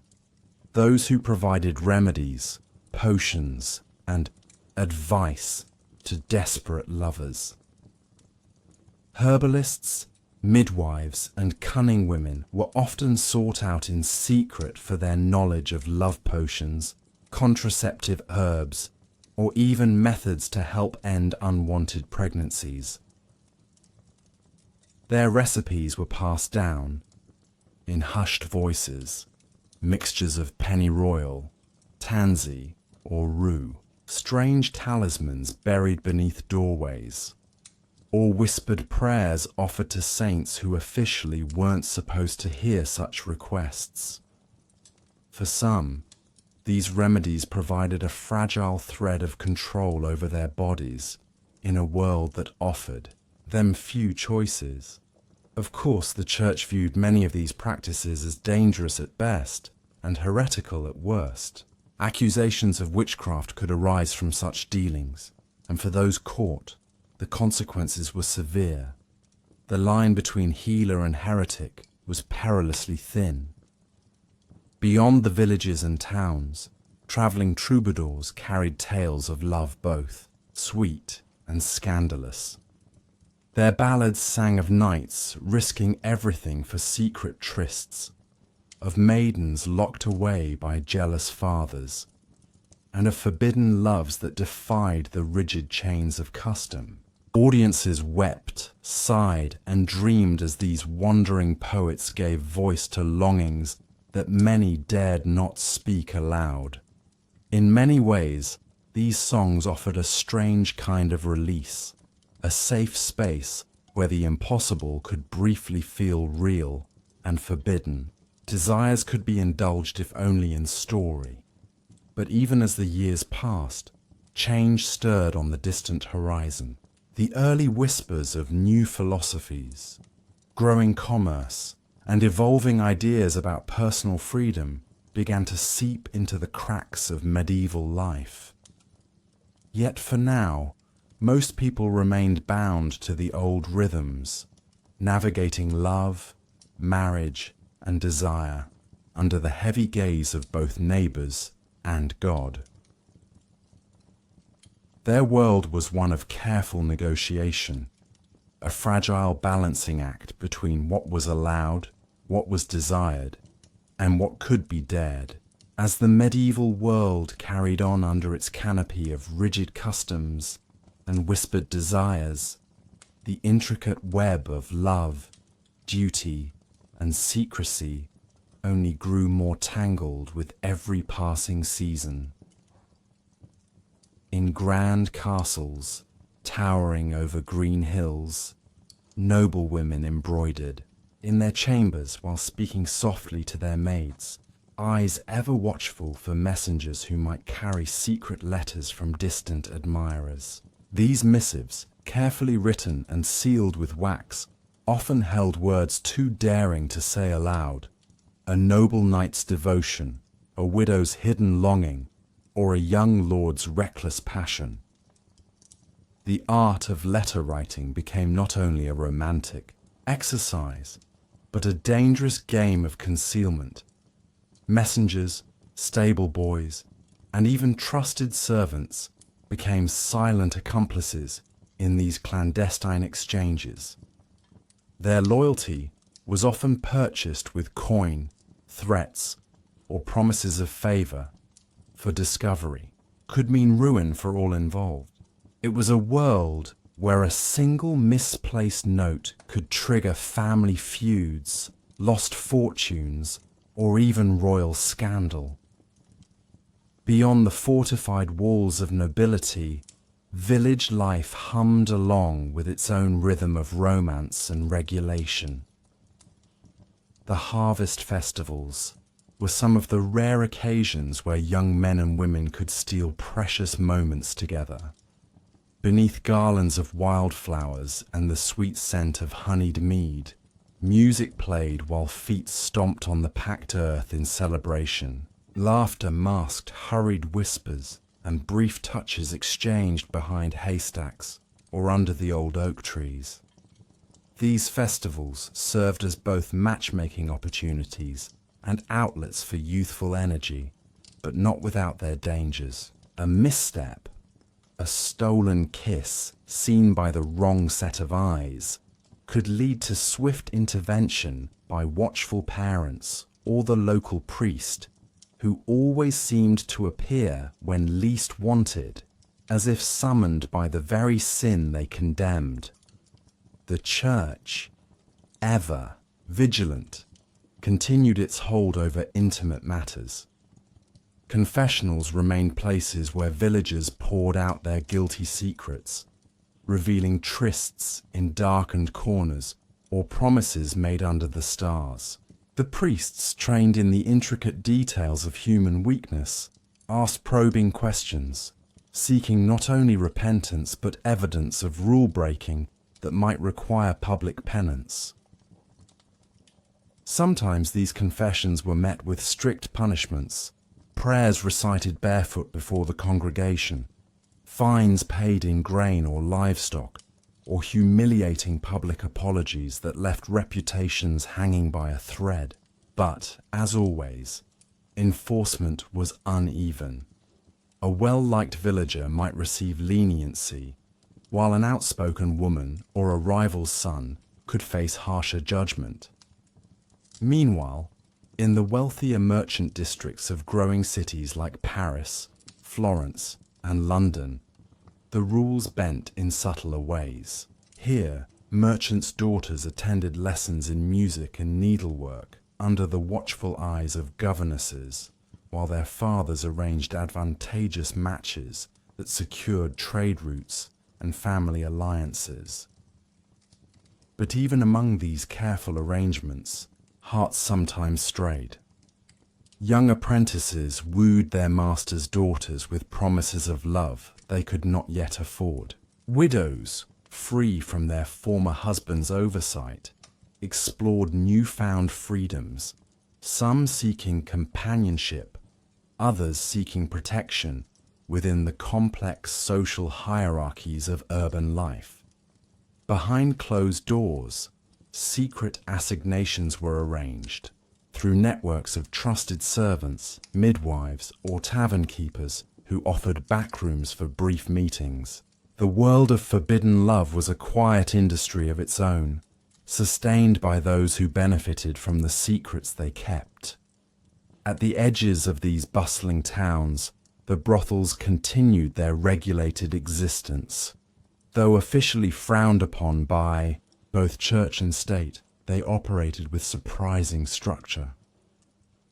Those who provided remedies, potions, and advice to desperate lovers. Herbalists, midwives, and cunning women were often sought out in secret for their knowledge of love potions, contraceptive herbs, or even methods to help end unwanted pregnancies. Their recipes were passed down in hushed voices, mixtures of pennyroyal, tansy, or rue, strange talismans buried beneath doorways, or whispered prayers offered to saints who officially weren't supposed to hear such requests. For some, these remedies provided a fragile thread of control over their bodies, in a world that offered them few choices. Of course, the church viewed many of these practices as dangerous at best and heretical at worst. Accusations of witchcraft could arise from such dealings, and for those caught, the consequences were severe. The line between healer and heretic was perilously thin. Beyond the villages and towns, travelling troubadours carried tales of love both sweet and scandalous. Their ballads sang of knights risking everything for secret trysts, of maidens locked away by jealous fathers, and of forbidden loves that defied the rigid chains of custom. Audiences wept, sighed, and dreamed as these wandering poets gave voice to longings that many dared not speak aloud. In many ways, these songs offered a strange kind of release, a safe space where the impossible could briefly feel real and forbidden. Desires could be indulged if only in story. But even as the years passed, change stirred on the distant horizon. The early whispers of new philosophies, growing commerce, and evolving ideas about personal freedom began to seep into the cracks of medieval life. Yet for now, most people remained bound to the old rhythms, navigating love, marriage, and desire under the heavy gaze of both neighbors and God. Their world was one of careful negotiation, a fragile balancing act between what was allowed, what was desired, and what could be dared. As the medieval world carried on under its canopy of rigid customs and whispered desires, the intricate web of love, duty, and secrecy only grew more tangled with every passing season. In grand castles, towering over green hills, noble women embroidered, in their chambers while speaking softly to their maids, eyes ever watchful for messengers who might carry secret letters from distant admirers. These missives, carefully written and sealed with wax, often held words too daring to say aloud: a noble knight's devotion, a widow's hidden longing, or a young lord's reckless passion. The art of letter writing became not only a romantic exercise, but a dangerous game of concealment. Messengers, stable boys, and even trusted servants became silent accomplices in these clandestine exchanges. Their loyalty was often purchased with coin, threats, or promises of favor, for discovery could mean ruin for all involved. It was a world where a single misplaced note could trigger family feuds, lost fortunes, or even royal scandal. Beyond the fortified walls of nobility, village life hummed along with its own rhythm of romance and regulation. The harvest festivals were some of the rare occasions where young men and women could steal precious moments together. Beneath garlands of wildflowers and the sweet scent of honeyed mead, music played while feet stomped on the packed earth in celebration. Laughter masked hurried whispers and brief touches exchanged behind haystacks or under the old oak trees. These festivals served as both matchmaking opportunities and outlets for youthful energy, but not without their dangers. A misstep, a stolen kiss seen by the wrong set of eyes, could lead to swift intervention by watchful parents or the local priest, who always seemed to appear when least wanted, as if summoned by the very sin they condemned. The church, ever vigilant, continued its hold over intimate matters. Confessionals remained places where villagers poured out their guilty secrets, revealing trysts in darkened corners or promises made under the stars. The priests, trained in the intricate details of human weakness, asked probing questions, seeking not only repentance but evidence of rule-breaking that might require public penance. Sometimes these confessions were met with strict punishments, prayers recited barefoot before the congregation, fines paid in grain or livestock, or humiliating public apologies that left reputations hanging by a thread. But, as always, enforcement was uneven. A well-liked villager might receive leniency, while an outspoken woman or a rival's son could face harsher judgment. Meanwhile, in the wealthier merchant districts of growing cities like Paris, Florence, and London, the rules bent in subtler ways. Here, merchants' daughters attended lessons in music and needlework under the watchful eyes of governesses, while their fathers arranged advantageous matches that secured trade routes and family alliances. But even among these careful arrangements, hearts sometimes strayed. Young apprentices wooed their masters' daughters with promises of love they could not yet afford. Widows, free from their former husband's oversight, explored newfound freedoms, some seeking companionship, others seeking protection within the complex social hierarchies of urban life. Behind closed doors, secret assignations were arranged through networks of trusted servants, midwives, or tavern keepers who offered backrooms for brief meetings. The world of forbidden love was a quiet industry of its own, sustained by those who benefited from the secrets they kept. At the edges of these bustling towns, the brothels continued their regulated existence. Though officially frowned upon by both church and state, they operated with surprising structure.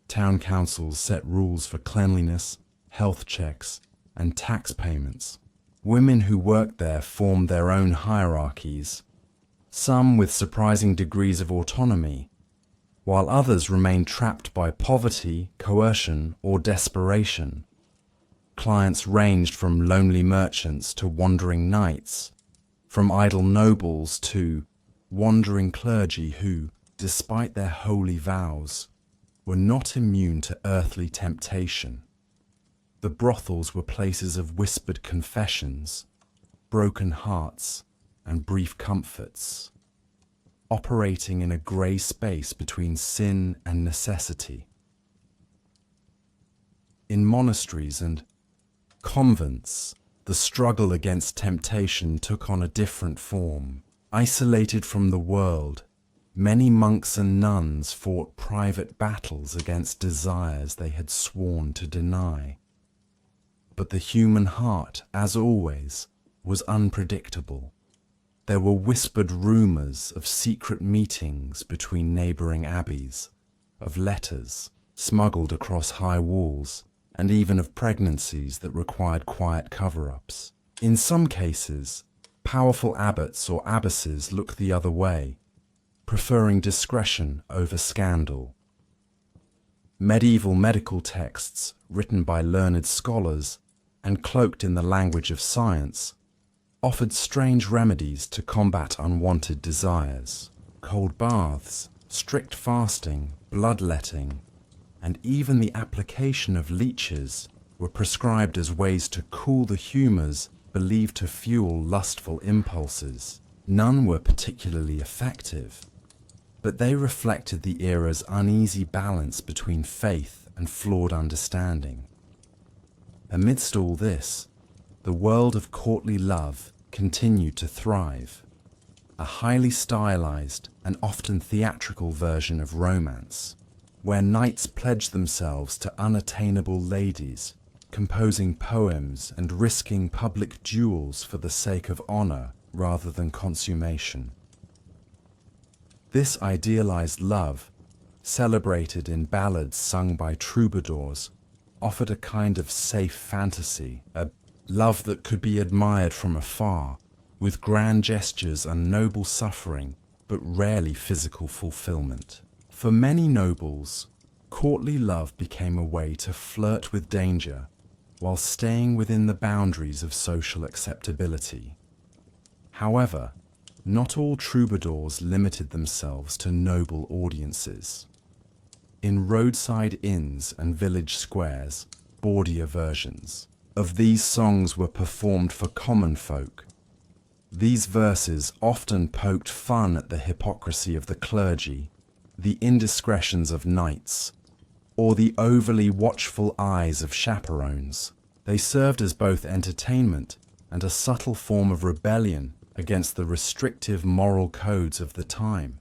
Town councils set rules for cleanliness, health checks, and tax payments. Women who worked there formed their own hierarchies, some with surprising degrees of autonomy, while others remained trapped by poverty, coercion, or desperation. Clients ranged from lonely merchants to wandering knights, from idle nobles to wandering clergy who, despite their holy vows, were not immune to earthly temptation. The brothels were places of whispered confessions, broken hearts, and brief comforts, operating in a grey space between sin and necessity. In monasteries and convents, the struggle against temptation took on a different form. Isolated from the world, many monks and nuns fought private battles against desires they had sworn to deny. But the human heart, as always, was unpredictable. There were whispered rumours of secret meetings between neighbouring abbeys, of letters smuggled across high walls, and even of pregnancies that required quiet cover-ups. In some cases, powerful abbots or abbesses looked the other way, preferring discretion over scandal. Medieval medical texts, written by learned scholars and cloaked in the language of science, offered strange remedies to combat unwanted desires. Cold baths, strict fasting, bloodletting, and even the application of leeches were prescribed as ways to cool the humours believed to fuel lustful impulses. None were particularly effective, but they reflected the era's uneasy balance between faith and flawed understanding. Amidst all this, the world of courtly love continued to thrive, a highly stylized and often theatrical version of romance, where knights pledged themselves to unattainable ladies, composing poems and risking public duels for the sake of honor rather than consummation. This idealized love, celebrated in ballads sung by troubadours, offered a kind of safe fantasy, a love that could be admired from afar, with grand gestures and noble suffering, but rarely physical fulfillment. For many nobles, courtly love became a way to flirt with danger, while staying within the boundaries of social acceptability. However, not all troubadours limited themselves to noble audiences. In roadside inns and village squares, bawdier versions of these songs were performed for common folk. These verses often poked fun at the hypocrisy of the clergy, the indiscretions of knights, or the overly watchful eyes of chaperones. They served as both entertainment and a subtle form of rebellion against the restrictive moral codes of the time.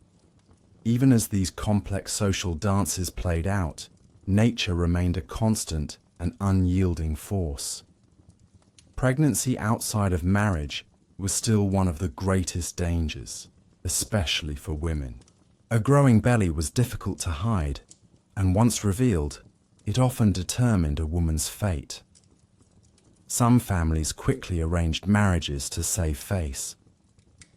Even as these complex social dances played out, nature remained a constant and unyielding force. Pregnancy outside of marriage was still one of the greatest dangers, especially for women. A growing belly was difficult to hide, and once revealed, it often determined a woman's fate. Some families quickly arranged marriages to save face.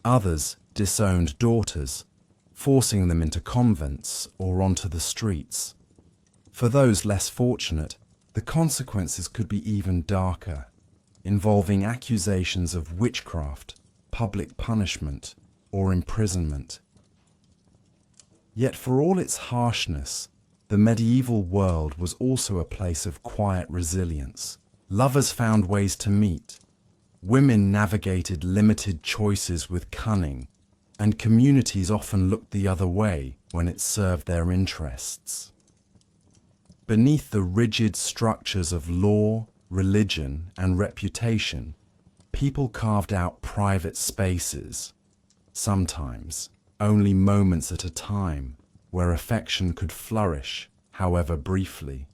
Others disowned daughters, forcing them into convents or onto the streets. For those less fortunate, the consequences could be even darker, involving accusations of witchcraft, public punishment, or imprisonment. Yet for all its harshness, the medieval world was also a place of quiet resilience. Lovers found ways to meet. Women navigated limited choices with cunning, and communities often looked the other way when it served their interests. Beneath the rigid structures of law, religion, and reputation, people carved out private spaces, sometimes only moments at a time, where affection could flourish, however briefly.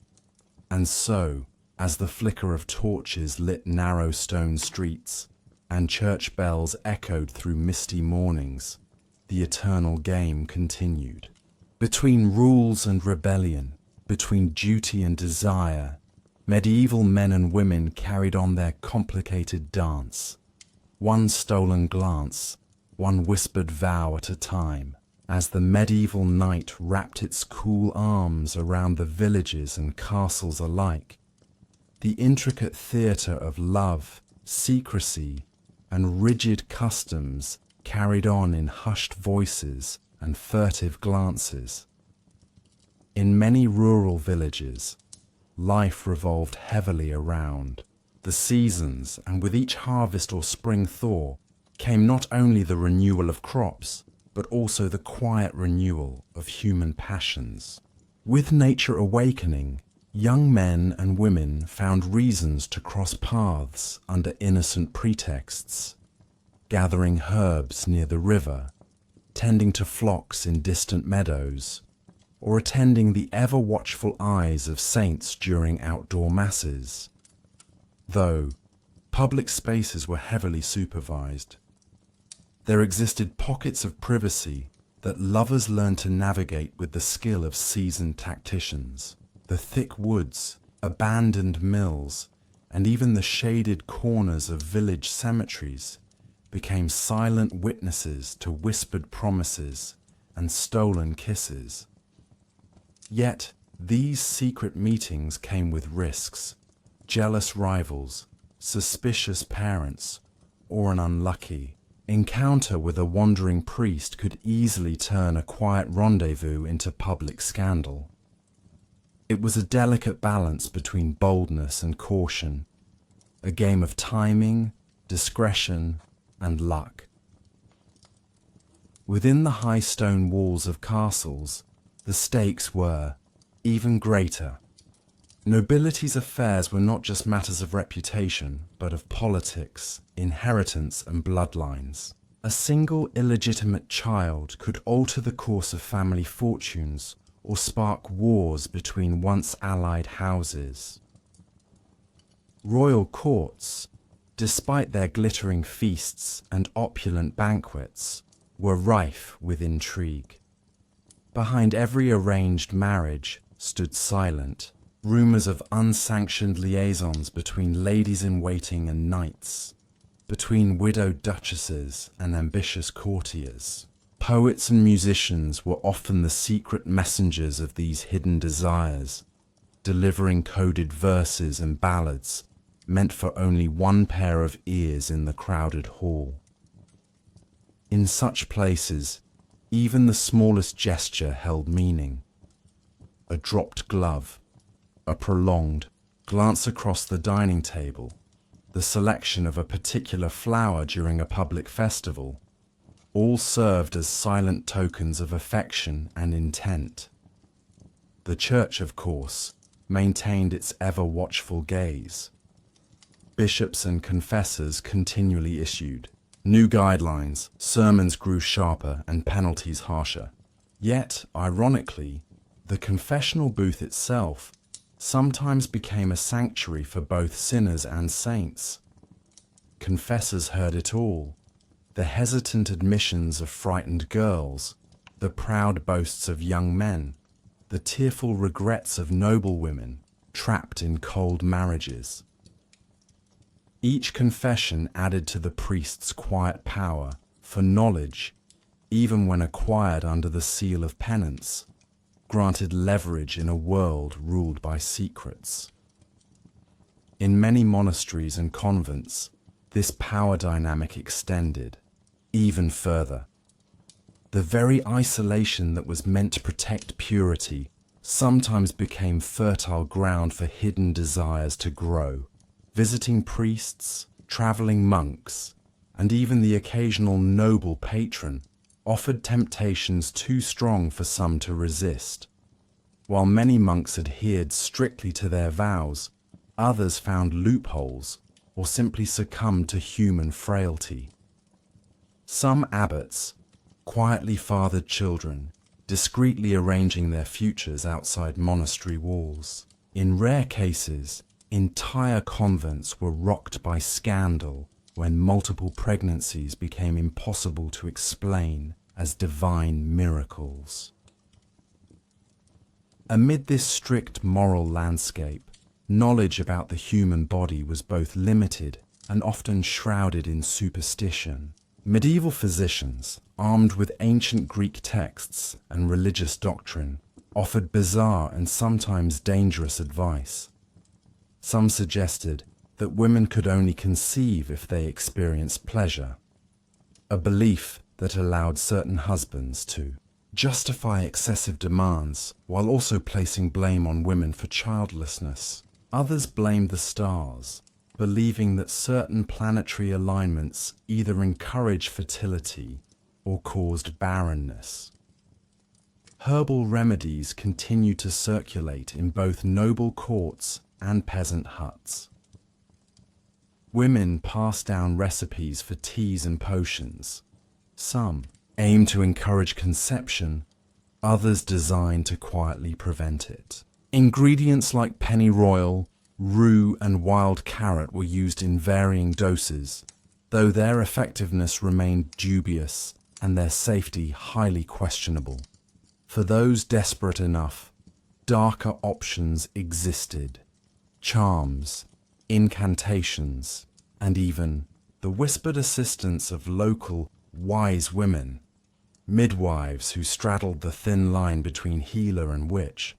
And so, as the flicker of torches lit narrow stone streets, and church bells echoed through misty mornings, the eternal game continued. Between rules and rebellion, between duty and desire, medieval men and women carried on their complicated dance, one stolen glance, one whispered vow at a time, as the medieval night wrapped its cool arms around the villages and castles alike. The intricate theatre of love, secrecy, and rigid customs carried on in hushed voices and furtive glances. In many rural villages, life revolved heavily around the seasons, and with each harvest or spring thaw came not only the renewal of crops, but also the quiet renewal of human passions. With nature awakening, young men and women found reasons to cross paths under innocent pretexts, gathering herbs near the river, tending to flocks in distant meadows, or attending the ever-watchful eyes of saints during outdoor masses. Though public spaces were heavily supervised, there existed pockets of privacy that lovers learned to navigate with the skill of seasoned tacticians. The thick woods, abandoned mills, and even the shaded corners of village cemeteries became silent witnesses to whispered promises and stolen kisses. Yet these secret meetings came with risks: jealous rivals, suspicious parents, or an unlucky encounter with a wandering priest could easily turn a quiet rendezvous into public scandal. It was a delicate balance between boldness and caution, a game of timing, discretion, and luck. Within the high stone walls of castles, the stakes were even greater. Nobility's affairs were not just matters of reputation, but of politics, inheritance, and bloodlines. A single illegitimate child could alter the course of family fortunes or spark wars between once allied houses. Royal courts, despite their glittering feasts and opulent banquets, were rife with intrigue. Behind every arranged marriage stood silent rumors of unsanctioned liaisons between ladies-in-waiting and knights, between widowed duchesses and ambitious courtiers. Poets and musicians were often the secret messengers of these hidden desires, delivering coded verses and ballads meant for only one pair of ears in the crowded hall. In such places, even the smallest gesture held meaning. A dropped glove, a prolonged glance across the dining table, the selection of a particular flower during a public festival, all served as silent tokens of affection and intent. The church, of course, maintained its ever-watchful gaze. Bishops and confessors continually issued new guidelines, sermons grew sharper and penalties harsher. Yet, ironically, the confessional booth itself sometimes became a sanctuary for both sinners and saints. Confessors heard it all: the hesitant admissions of frightened girls, the proud boasts of young men, the tearful regrets of noble women trapped in cold marriages. Each confession added to the priest's quiet power, for knowledge, even when acquired under the seal of penance, granted leverage in a world ruled by secrets. In many monasteries and convents, this power dynamic extended even further. The very isolation that was meant to protect purity sometimes became fertile ground for hidden desires to grow. Visiting priests, traveling monks, and even the occasional noble patron offered temptations too strong for some to resist. While many monks adhered strictly to their vows, others found loopholes or simply succumbed to human frailty. Some abbots quietly fathered children, discreetly arranging their futures outside monastery walls. In rare cases, entire convents were rocked by scandal when multiple pregnancies became impossible to explain as divine miracles. Amid this strict moral landscape, knowledge about the human body was both limited and often shrouded in superstition. Medieval physicians, armed with ancient Greek texts and religious doctrine, offered bizarre and sometimes dangerous advice. Some suggested that women could only conceive if they experienced pleasure, a belief that allowed certain husbands to justify excessive demands while also placing blame on women for childlessness. Others blamed the stars, believing that certain planetary alignments either encouraged fertility or caused barrenness. Herbal remedies continued to circulate in both noble courts and peasant huts. Women passed down recipes for teas and potions. Some aimed to encourage conception, others designed to quietly prevent it. Ingredients like pennyroyal, rue, and wild carrot were used in varying doses, though their effectiveness remained dubious and their safety highly questionable. For those desperate enough, darker options existed: charms, incantations, and even the whispered assistance of local wise women, midwives who straddled the thin line between healer and witch,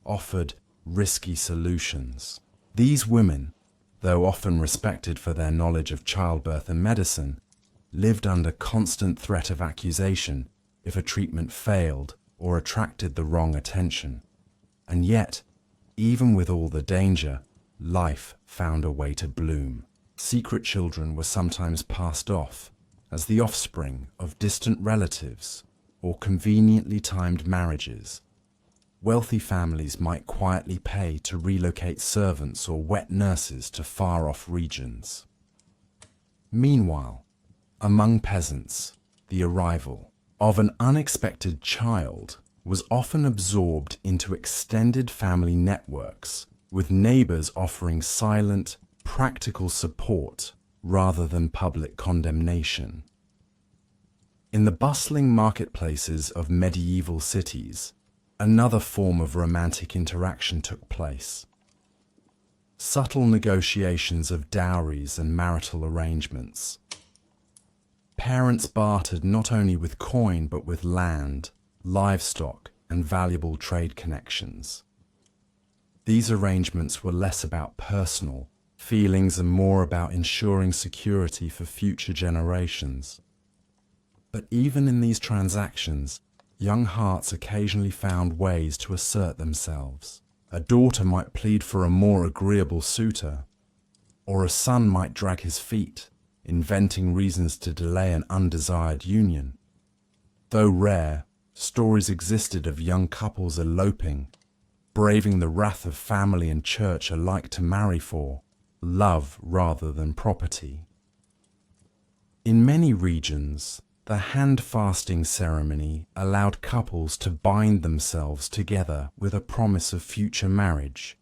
offered risky solutions. These women, though often respected for their knowledge of childbirth and medicine, lived under constant threat of accusation if a treatment failed or attracted the wrong attention. And yet, even with all the danger, life found a way to bloom. Secret children were sometimes passed off as the offspring of distant relatives or conveniently timed marriages. Wealthy families might quietly pay to relocate servants or wet nurses to far-off regions. Meanwhile, among peasants, the arrival of an unexpected child was often absorbed into extended family networks, with neighbors offering silent, practical support rather than public condemnation. In the bustling marketplaces of medieval cities, another form of romantic interaction took place. Subtle negotiations of dowries and marital arrangements. Parents bartered not only with coin but with land, livestock, and valuable trade connections. These arrangements were less about personal Feelings are more about ensuring security for future generations. But even in these transactions, young hearts occasionally found ways to assert themselves. A daughter might plead for a more agreeable suitor, or a son might drag his feet, inventing reasons to delay an undesired union. Though rare, stories existed of young couples eloping, braving the wrath of family and church alike to marry for love rather than property. In many regions, the hand-fasting ceremony allowed couples to bind themselves together with a promise of future marriage,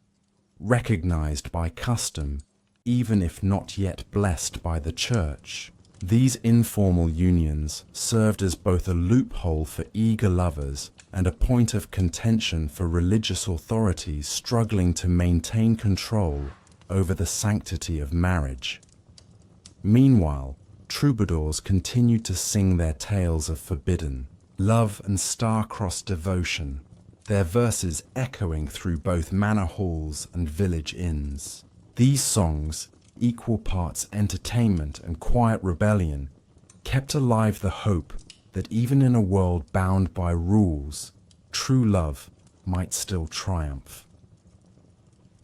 recognized by custom, even if not yet blessed by the church. These informal unions served as both a loophole for eager lovers and a point of contention for religious authorities struggling to maintain control over the sanctity of marriage. Meanwhile, troubadours continued to sing their tales of forbidden love and star-crossed devotion, their verses echoing through both manor halls and village inns. These songs, equal parts entertainment and quiet rebellion, kept alive the hope that even in a world bound by rules, true love might still triumph.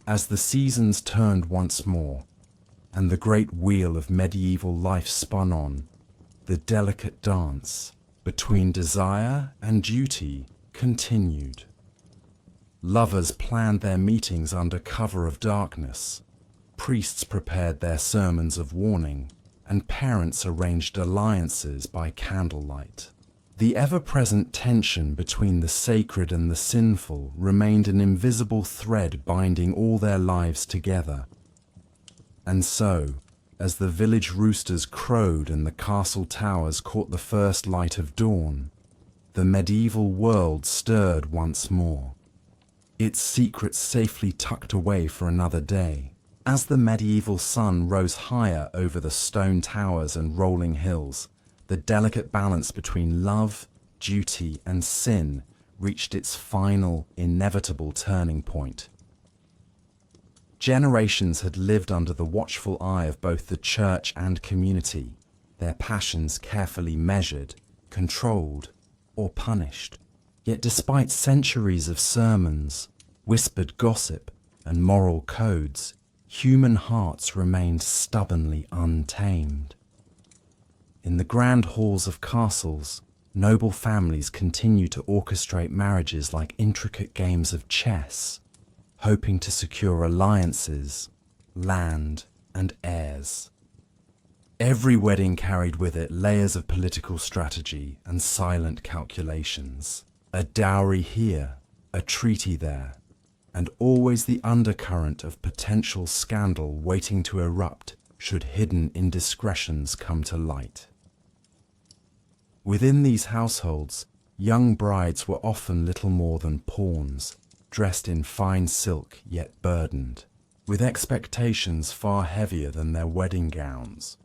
As the seasons turned once more, and the great wheel of medieval life spun on, the delicate dance between desire and duty continued. Lovers planned their meetings under cover of darkness, priests prepared their sermons of warning, and parents arranged alliances by candlelight. The ever-present tension between the sacred and the sinful remained an invisible thread binding all their lives together. And so, as the village roosters crowed and the castle towers caught the first light of dawn, the medieval world stirred once more, its secrets safely tucked away for another day. As the medieval sun rose higher over the stone towers and rolling hills, the delicate balance between love, duty, and sin reached its final, inevitable turning point. Generations had lived under the watchful eye of both the church and community, their passions carefully measured, controlled, or punished. Yet despite centuries of sermons, whispered gossip, and moral codes, human hearts remained stubbornly untamed. In the grand halls of castles, noble families continued to orchestrate marriages like intricate games of chess, hoping to secure alliances, land, and heirs. Every wedding carried with it layers of political strategy and silent calculations. A dowry here, a treaty there, and always the undercurrent of potential scandal waiting to erupt should hidden indiscretions come to light. Within these households, young brides were often little more than pawns, dressed in fine silk yet burdened, with expectations far heavier than their wedding gowns.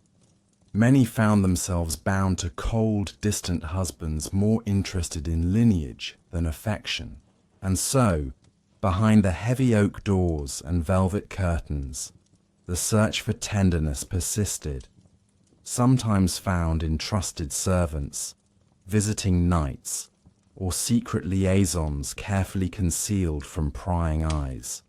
Many found themselves bound to cold, distant husbands more interested in lineage than affection, and so, behind the heavy oak doors and velvet curtains, the search for tenderness persisted, sometimes found in trusted servants, visiting knights, or secret liaisons carefully concealed from prying eyes.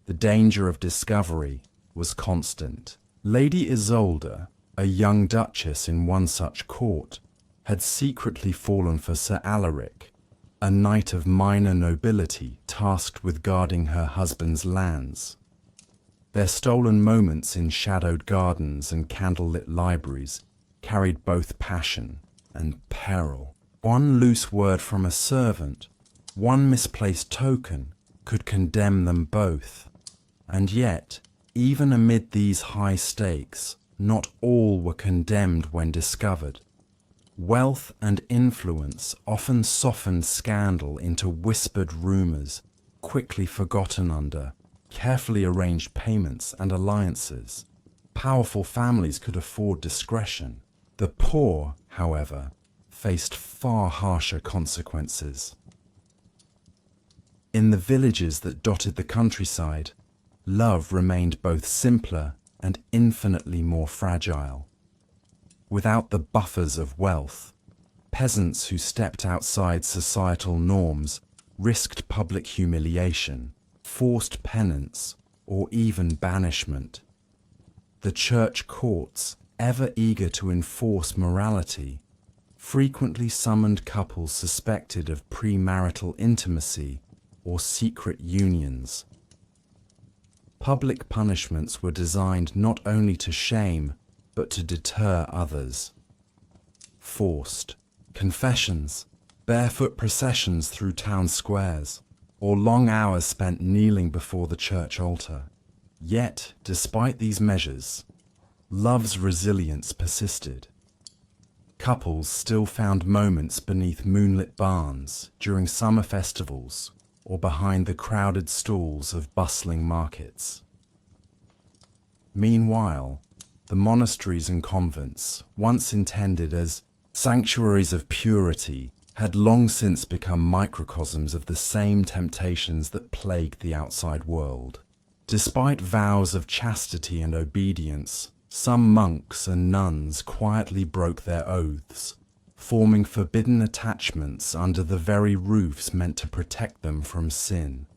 The danger of discovery was constant. Lady Isolde, a young duchess in one such court, had secretly fallen for Sir Alaric, a knight of minor nobility tasked with guarding her husband's lands. Their stolen moments in shadowed gardens and candlelit libraries carried both passion and peril. One loose word from a servant, one misplaced token, could condemn them both. And yet, even amid these high stakes, not all were condemned when discovered. Wealth and influence often softened scandal into whispered rumors, quickly forgotten under carefully arranged payments and alliances. Powerful families could afford discretion. The poor, however, faced far harsher consequences. In the villages that dotted the countryside, love remained both simpler and infinitely more fragile. Without the buffers of wealth, peasants who stepped outside societal norms risked public humiliation, forced penance, or even banishment. The church courts, ever eager to enforce morality, frequently summoned couples suspected of premarital intimacy or secret unions. Public punishments were designed not only to shame, but to deter others. Forced confessions, barefoot processions through town squares, or long hours spent kneeling before the church altar. Yet, despite these measures, love's resilience persisted. Couples still found moments beneath moonlit barns, during summer festivals, or behind the crowded stalls of bustling markets. Meanwhile, the monasteries and convents, once intended as sanctuaries of purity, had long since become microcosms of the same temptations that plagued the outside world. Despite vows of chastity and obedience, some monks and nuns quietly broke their oaths, forming forbidden attachments under the very roofs meant to protect them from sin.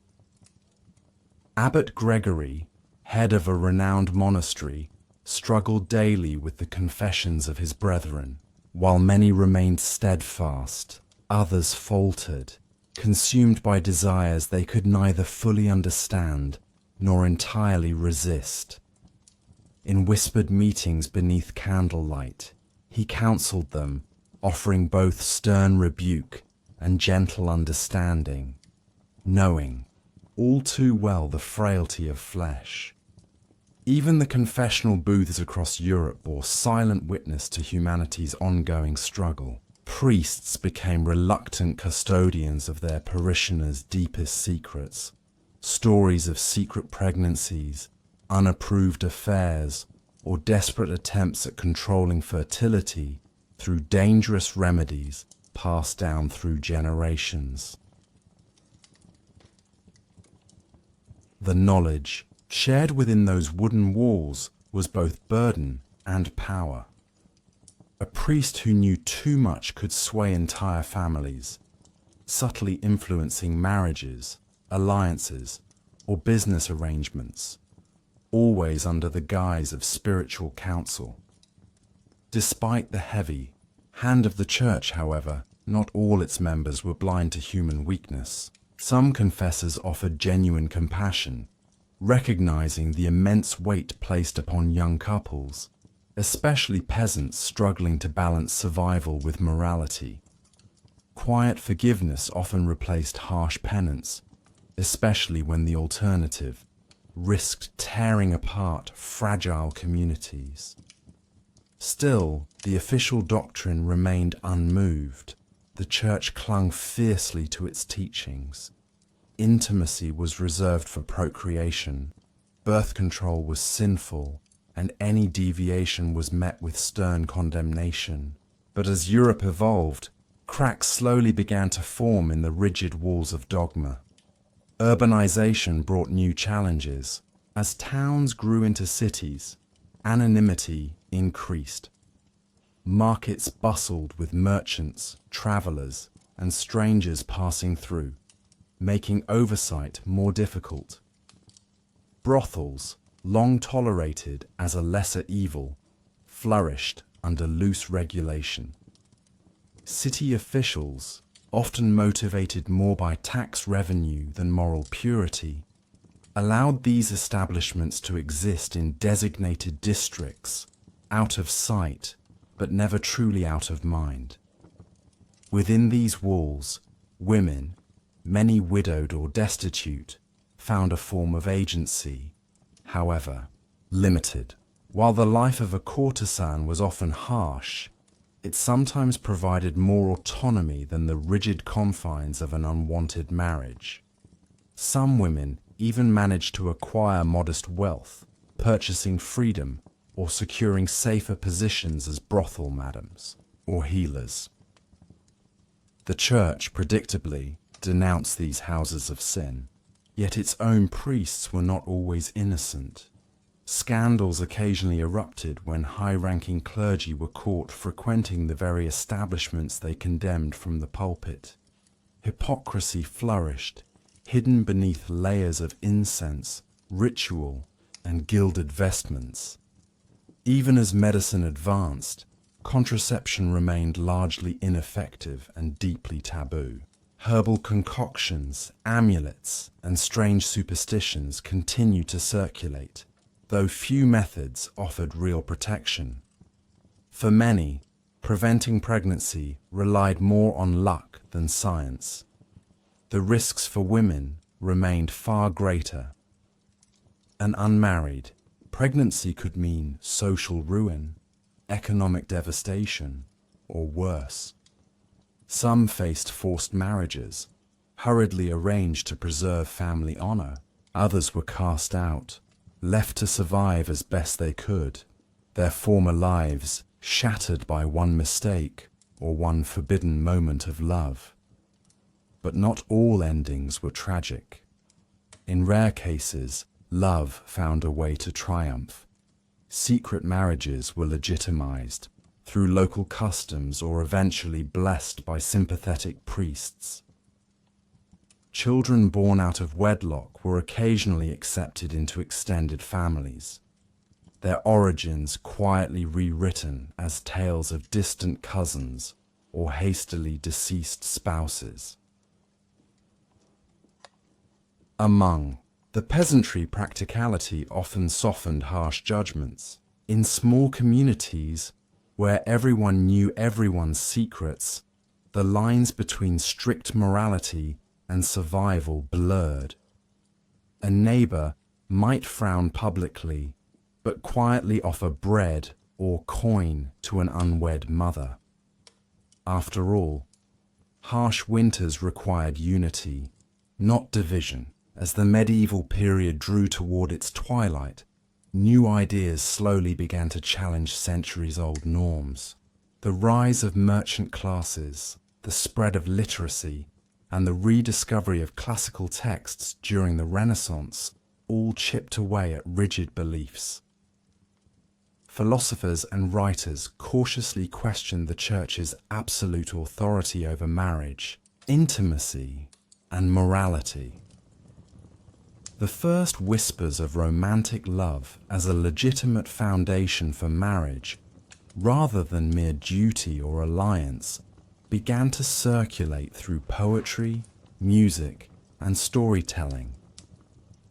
Abbot Gregory, head of a renowned monastery, struggled daily with the confessions of his brethren. While many remained steadfast, others faltered, consumed by desires they could neither fully understand nor entirely resist. In whispered meetings beneath candlelight, he counseled them, offering both stern rebuke and gentle understanding, knowing all too well the frailty of flesh. Even the confessional booths across Europe bore silent witness to humanity's ongoing struggle. Priests became reluctant custodians of their parishioners' deepest secrets. Stories of secret pregnancies, unapproved affairs, or desperate attempts at controlling fertility through dangerous remedies passed down through generations. The knowledge shared within those wooden walls was both burden and power. A priest who knew too much could sway entire families, subtly influencing marriages, alliances, or business arrangements, always under the guise of spiritual counsel. Despite the heavy hand of the church, however, not all its members were blind to human weakness. Some confessors offered genuine compassion, recognizing the immense weight placed upon young couples, especially peasants struggling to balance survival with morality. Quiet forgiveness often replaced harsh penance, especially when the alternative risked tearing apart fragile communities. Still, the official doctrine remained unmoved. The church clung fiercely to its teachings. Intimacy was reserved for procreation, birth control was sinful, and any deviation was met with stern condemnation. But as Europe evolved, cracks slowly began to form in the rigid walls of dogma. Urbanization brought new challenges. As towns grew into cities, anonymity increased. Markets bustled with merchants, travelers, and strangers passing through, making oversight more difficult. Brothels, long tolerated as a lesser evil, flourished under loose regulation. City officials, often motivated more by tax revenue than moral purity, allowed these establishments to exist in designated districts, out of sight, but never truly out of mind. Within these walls, women, many widowed or destitute, found a form of agency, however, limited. While the life of a courtesan was often harsh, it sometimes provided more autonomy than the rigid confines of an unwanted marriage. Some women even managed to acquire modest wealth, purchasing freedom or securing safer positions as brothel madams or healers. The church, predictably, denounced these houses of sin. Yet its own priests were not always innocent. Scandals occasionally erupted when high-ranking clergy were caught frequenting the very establishments they condemned from the pulpit. Hypocrisy flourished, hidden beneath layers of incense, ritual, and gilded vestments. Even as medicine advanced, contraception remained largely ineffective and deeply taboo. Herbal concoctions, amulets, and strange superstitions continued to circulate, though few methods offered real protection. For many, preventing pregnancy relied more on luck than science. The risks for women remained far greater. And unmarried, pregnancy could mean social ruin, economic devastation, or worse. Some faced forced marriages, hurriedly arranged to preserve family honor. Others were cast out, left to survive as best they could, their former lives shattered by one mistake or one forbidden moment of love. But not all endings were tragic. In rare cases, love found a way to triumph. Secret marriages were legitimized through local customs or eventually blessed by sympathetic priests. Children born out of wedlock were occasionally accepted into extended families, their origins quietly rewritten as tales of distant cousins or hastily deceased spouses. Among the peasantry, practicality often softened harsh judgments. In small communities, where everyone knew everyone's secrets, the lines between strict morality and survival blurred. A neighbor might frown publicly, but quietly offer bread or coin to an unwed mother. After all, harsh winters required unity, not division. As the medieval period drew toward its twilight, new ideas slowly began to challenge centuries-old norms. The rise of merchant classes, the spread of literacy, and the rediscovery of classical texts during the Renaissance all chipped away at rigid beliefs. Philosophers and writers cautiously questioned the Church's absolute authority over marriage, intimacy, and morality. The first whispers of romantic love as a legitimate foundation for marriage, rather than mere duty or alliance, began to circulate through poetry, music, and storytelling.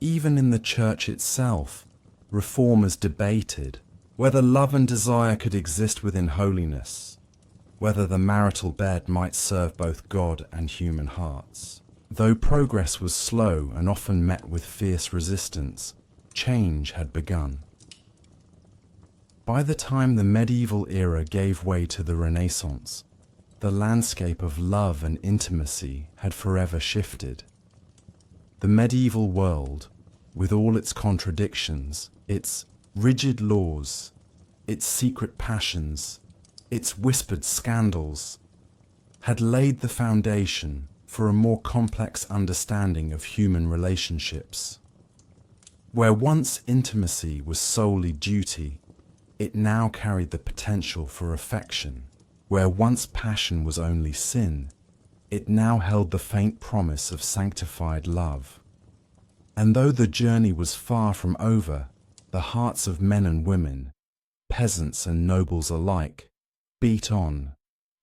Even in the Church itself, reformers debated whether love and desire could exist within holiness, whether the marital bed might serve both God and human hearts. Though progress was slow and often met with fierce resistance, change had begun. By the time the medieval era gave way to the Renaissance, the landscape of love and intimacy had forever shifted. The medieval world, with all its contradictions, its rigid laws, its secret passions, its whispered scandals, had laid the foundation for a more complex understanding of human relationships. Where once intimacy was solely duty, it now carried the potential for affection. Where once passion was only sin, it now held the faint promise of sanctified love. And though the journey was far from over, the hearts of men and women, peasants and nobles alike, beat on,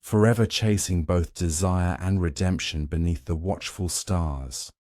forever chasing both desire and redemption beneath the watchful stars.